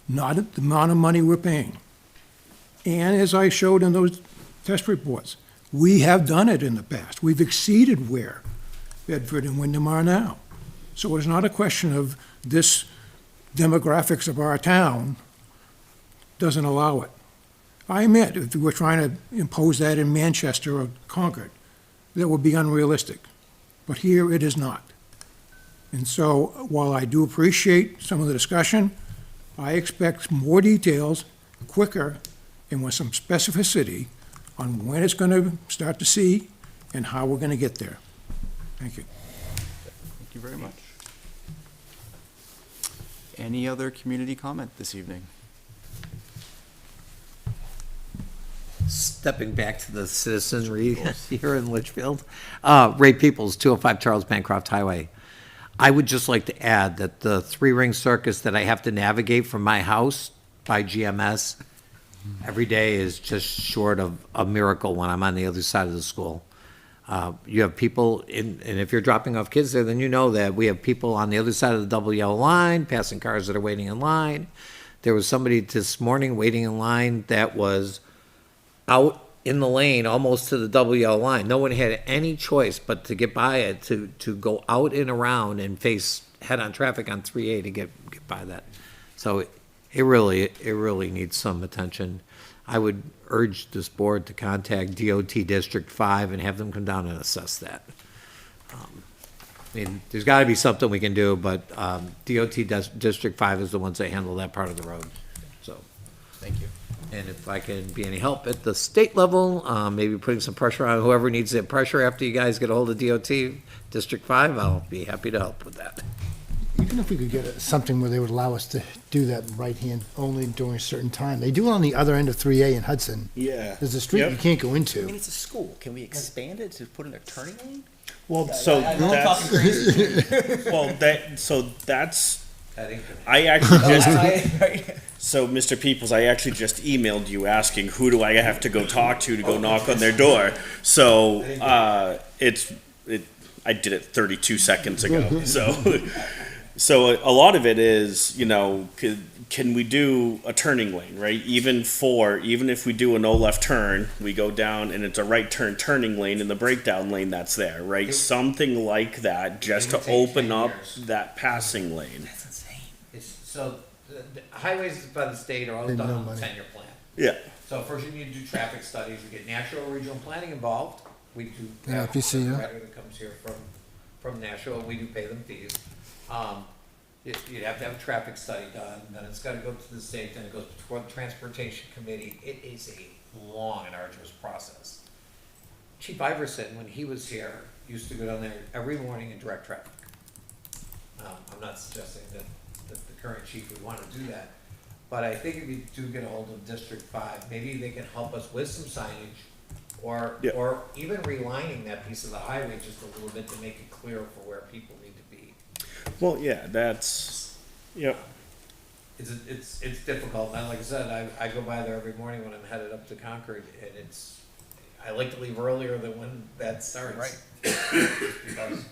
Not at the amount of money we're paying. And as I showed in those test reports, we have done it in the past. We've exceeded where Bedford and Wyndham are now. So it's not a question of this demographics of our town doesn't allow it. I admit, if we were trying to impose that in Manchester or Concord, that would be unrealistic. But here it is not. And so, while I do appreciate some of the discussion, I expect more details, quicker, and with some specificity on when it's going to start to see and how we're going to get there. Thank you. Thank you very much. Any other community comment this evening? Stepping back to the citizenry here in Litchfield, Ray Peoples, 205 Charles Bancroft Highway. I would just like to add that the three-ring circus that I have to navigate from my house by GMS every day is just short of a miracle when I'm on the other side of the school. You have people and if you're dropping off kids there, then you know that we have people on the other side of the double yellow line, passing cars that are waiting in line. There was somebody this morning waiting in line that was out in the lane, almost to the double yellow line. No one had any choice but to get by it, to go out and around and face head-on traffic on 3A to get by that. So it really needs some attention. I would urge this board to contact DOT District 5 and have them come down and assess that. I mean, there's got to be something we can do, but DOT District 5 is the ones that handle that part of the road. So, Thank you. and if I can be any help at the state level, maybe putting some pressure on whoever needs that pressure after you guys get a hold of DOT District 5, I'll be happy to help with that. Even if we could get something where they would allow us to do that right-hand only during a certain time. They do it on the other end of 3A in Hudson. Yeah. There's a street Yep. you can't go I mean, into. it's a school. Can we expand it to put in a turning lane? Well, so that's, I actually just, so Mr. Peoples, I actually just emailed you asking who do I have to go talk to go knock on their door. So, I did it 32 seconds ago. So a lot of it is, can we do a turning lane, right? Even if we do a no left turn, we go down and it's a right turn turning lane in the breakdown lane that's there, right? Something like that, just to open up that passing lane. That's insane. So the highways by the state are all They done know on the money. 10-year plan. Yeah. So first you need to do traffic studies, we get Nashua Regional Planning involved, we do. Yeah, PCU. The writer that comes here from Nashua, we do pay them fees. You'd have to have a traffic study done, then it's gotta go to the state, then it goes before the transportation committee. It is a long and arduous process. Chief Iverson, when he was here, used to go down there every morning and direct traffic. I'm not suggesting that the current chief would wanna do that, but I think if you do get a hold of District 5, maybe they can help us with some signage, or even relining that piece of the highway just a little bit to make it clear for where people need to be. Well, yeah, that's, yep. It's difficult, and like I said, I go by there every morning when I'm headed up to Concord, and I like to leave earlier than when that starts. Right. Because,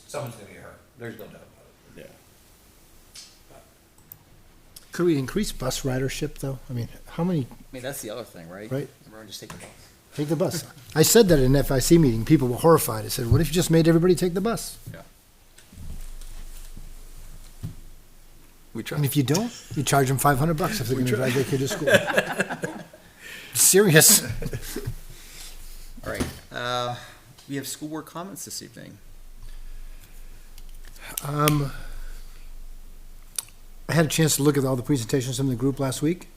someone's gonna get hurt, there's no doubt about it. Yeah. Could we increase bus ridership, though? I mean, how many, I mean, that's the other thing, right? Right. Everyone just take the bus. take the bus? I said that at an FIC meeting, people were horrified. I said, what if you just made everybody take the bus? Yeah. We try. And if you don't, you charge them $500 if they're gonna drive their kid to school. Serious. All right. We have schoolwork comments this evening. I had a chance to look at all the presentations from the group last week.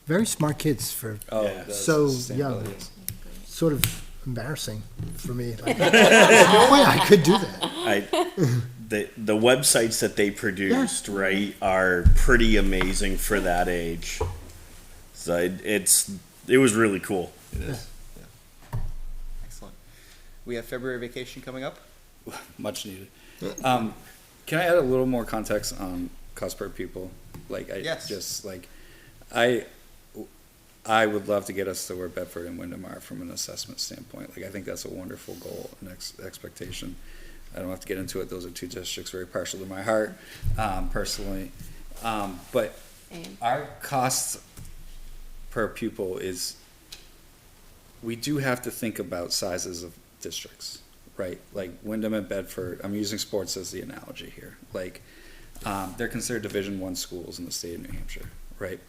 Very smart kids for Yeah. so young. Sort of embarrassing for me. Like, there's no way I could do that. The websites that they produced, right, are pretty amazing for that age. So it was really cool. It is. Yeah. Excellent. We have February vacation coming up. Much needed. Can I add a little more context on cost per pupil? Yes. I would love to get us to where Bedford and Wyndham are from an assessment standpoint. I think that's a wonderful goal and expectation. I don't have to get into it. Those are two districts very partial to my heart, personally. But our cost per pupil we do have to think about sizes of districts, right? Like Wyndham and Bedford, I'm using sports as the analogy here. they're considered Division I schools in the state of New Hampshire, right?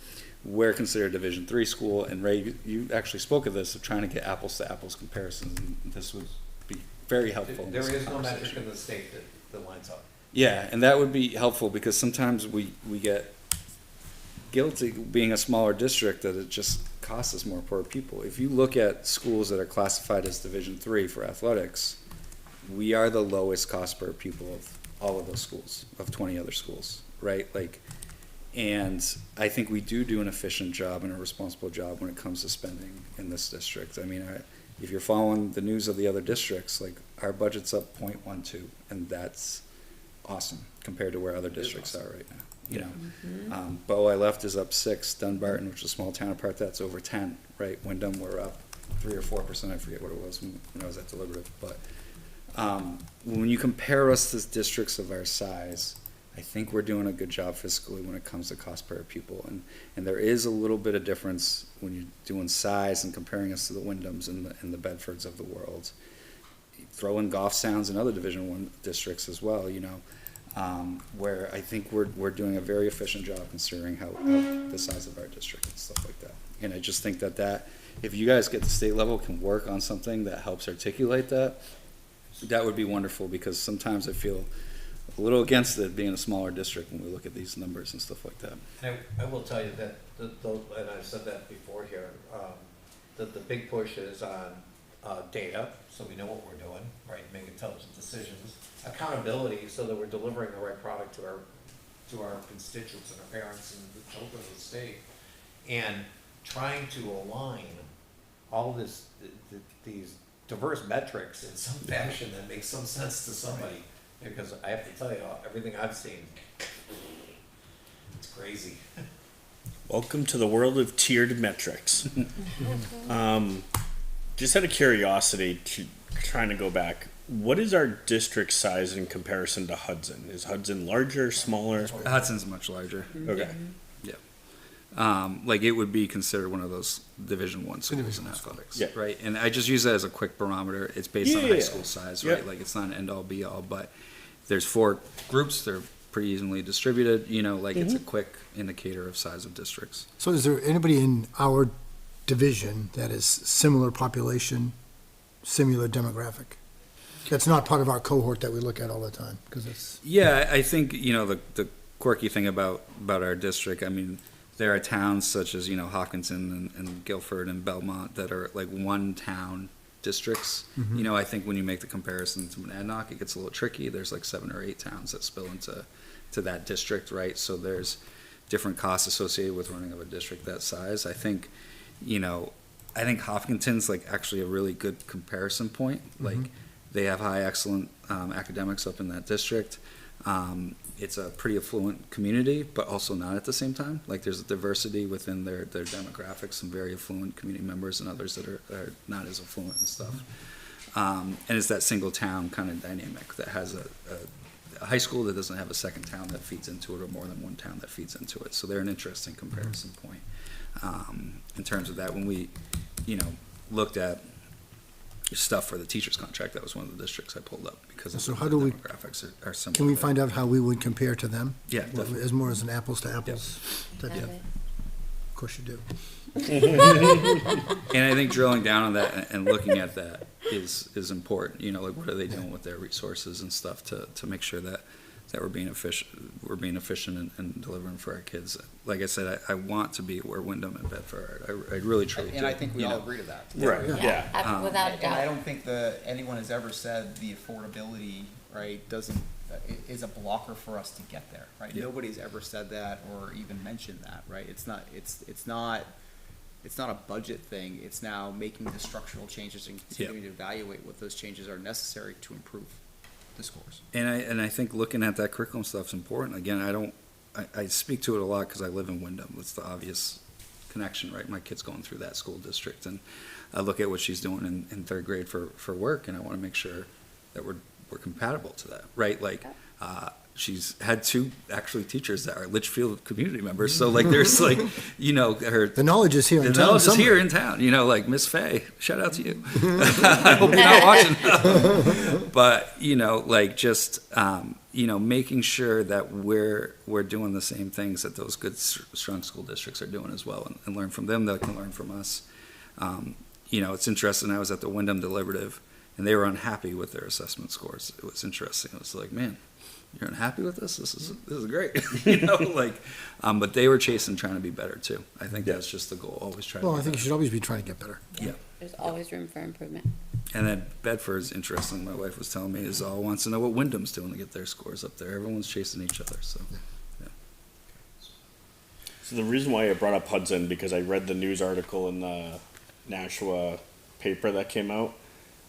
We're considered Division III school, and Ray, you actually spoke of this, of trying to get apples to apples comparisons, and this would be very helpful. in There this is no metric conversation. in the state that lines up. Yeah, and that would be helpful, because sometimes we get guilty being a smaller district that it just costs us more per people. If you look at schools that are classified as Division III for athletics, we are the lowest cost per pupil of all of those schools, of 20 other schools, right? Like, and I think we do an efficient job and a responsible job when it comes to spending in this district. I mean, if you're following the news of the other districts, like, our budget's up 0.12, and that's awesome compared to where other districts are right now. You know, Bow I left is up 6. Dunbarton, which is a small town apart, that's over 10, right? Wyndham, we're up 3 or 4%. I forget what it was when I was at deliberative. But when you compare us to districts of our size, I think we're doing a good job fiscally when it comes to cost per pupil. And there is a little bit of difference when you're doing size and comparing us to the Wyndhams and the Bedfords of the world. Throw in Goff Sounds and other Division I districts as well, you know. Where I think we're doing a very efficient job considering how the size of our district and stuff like that. And I just think that if you guys get to state level can work on something that helps articulate that would be wonderful, because sometimes I feel a little against it being a smaller district when we look at these numbers and stuff like that. And I will tell you that, and I've said that before here, that the big push is on data, so we know what we're doing, right, make intelligent decisions. Accountability, so that we're delivering the right product to our constituents and our parents and the children of the state. And trying to align all these diverse metrics in some fashion that makes some sense to somebody. Because I have to tell you, everything I've seen, it's crazy. Welcome to the world of tiered metrics. Just out of curiosity, trying to go back, what is our district size in comparison to Hudson? Is Hudson larger, smaller? Hudson's much larger. Okay. Yeah. Like, it would be considered one of those Division I schools in athletics, right? And I just use that as a quick barometer. It's based on high school size, right? Like, it's not an end all be all, but there's 4 groups. They're pretty evenly distributed, you know, like, it's a quick indicator of size of districts. So is there anybody in our division that is similar population, similar demographic? That's not part of our cohort that we look at all the time, because it's... Yeah, I think, you know, the quirky thing about our district, I mean, there are towns such as, you know, Hopkinton and Guilford and Belmont that are like one town districts. You know, I think when you make the comparison to Monadnock, it gets a little tricky. There's like 7 or 8 towns that spill into that district, right? So there's different costs associated with running of a district that size. I think, you know, Hopkinton's like actually a really good comparison point. Like, they have high excellent academics up in that district. It's a pretty affluent community, but also not at the same time. Like, there's a diversity within their demographics, some very affluent community members and others that are not as affluent and stuff. And it's that single town kind of dynamic that has a high school that doesn't have a second town that feeds into it, or more than one town that feeds into it. So they're an interesting comparison point in terms of that. When we, you know, looked at stuff for the teacher's contract, that was one of the districts I pulled up because So the how do we- demographics are similar. Can we find out how we would compare to them? Yeah, definitely. As more as an apples to apples type Yeah. of... Of course you do. And I think drilling down on that and looking at that is important. You know, like, what are they doing with their resources and stuff to make sure that we're being efficient and delivering for our kids. Like I said, I want to be where Wyndham and Bedford are. I really truly do. And I think we you all know. agree to that. Right, yeah. Without a And I doubt. don't think that anyone has ever said the affordability, right, is a blocker for us to get there, right? Yeah. Nobody's ever said that or even mentioned that, right? It's not a budget thing. It's now making the structural changes and continuing to evaluate what those changes are necessary to improve the scores. And I think looking at that curriculum stuff's important. Again, I speak to it a lot because I live in Wyndham. That's the obvious connection, right? My kid's going through that school district, and I look at what she's doing in 3rd grade for work, and I want to make sure that we're compatible to that, right? Like, she's had 2 actually teachers that are Litchfield community members, so like, there's like, you know, The knowledge is here in the town knowledge is somewhere. here in town, you know, like Miss Faye, shout out to you. I hope you're not watching. But, you know, like, just, you know, making sure that we're doing the same things that those good, strong school districts are doing as well, and learn from them, they can learn from us. You know, it's interesting, I was at the Wyndham Deliberative, and they were unhappy with their assessment scores. It was interesting. It was like, man, you're unhappy with this? This is great. You know, like, but they were trying to be better too. I think that's just the goal, always try to Well, be I think you better. should always be trying to get better. Yeah. There's always room for improvement. And then Bedford's interesting. My wife was telling me is all wants to know what Wyndham's doing to get their scores up there. Everyone's chasing each other. So, So the reason why I brought up Hudson, because I read the news article in the Nashua paper that came out,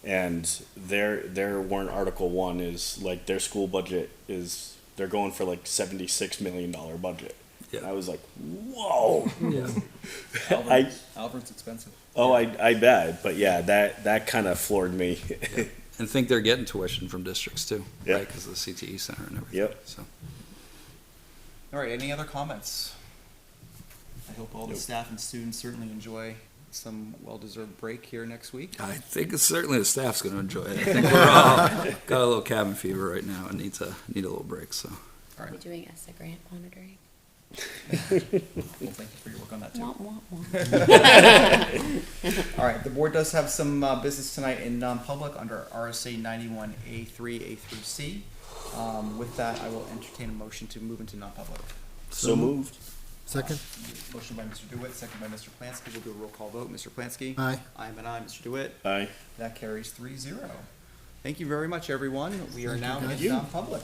and their warrant article 1 is like their school budget is, they're going for like $76 million budget. Yeah. And I was like, whoa. Albert's, Albert's expensive. Oh, I bet, but yeah, that kind of floored me. and think they're getting tuition from districts too, Yeah. right? Because of the CTE center and everything. Yep. So. All right, any other comments? I hope all the staff and students certainly enjoy some well-deserved break here next week. I think it's certainly the staff's going to enjoy it. I think we're all got a little cabin fever right now and need a little break. So. All We're right. doing ESSA grant monitoring. Well, thank you for your work on that too. Womp, womp, womp. All right, the board does have some business tonight in non-public under RSA 91A3, A through C. With that, I will entertain a motion to move into non-public. So moved. Second? Motion by Mr. DeWitt, second by Mr. Plansky. We'll do a roll call vote. Mr. Plansky? Aye. I am an aye. Mr. DeWitt? Aye. That carries 3-0. Thank you very much, everyone. We are now Thank in you, guys. non-public.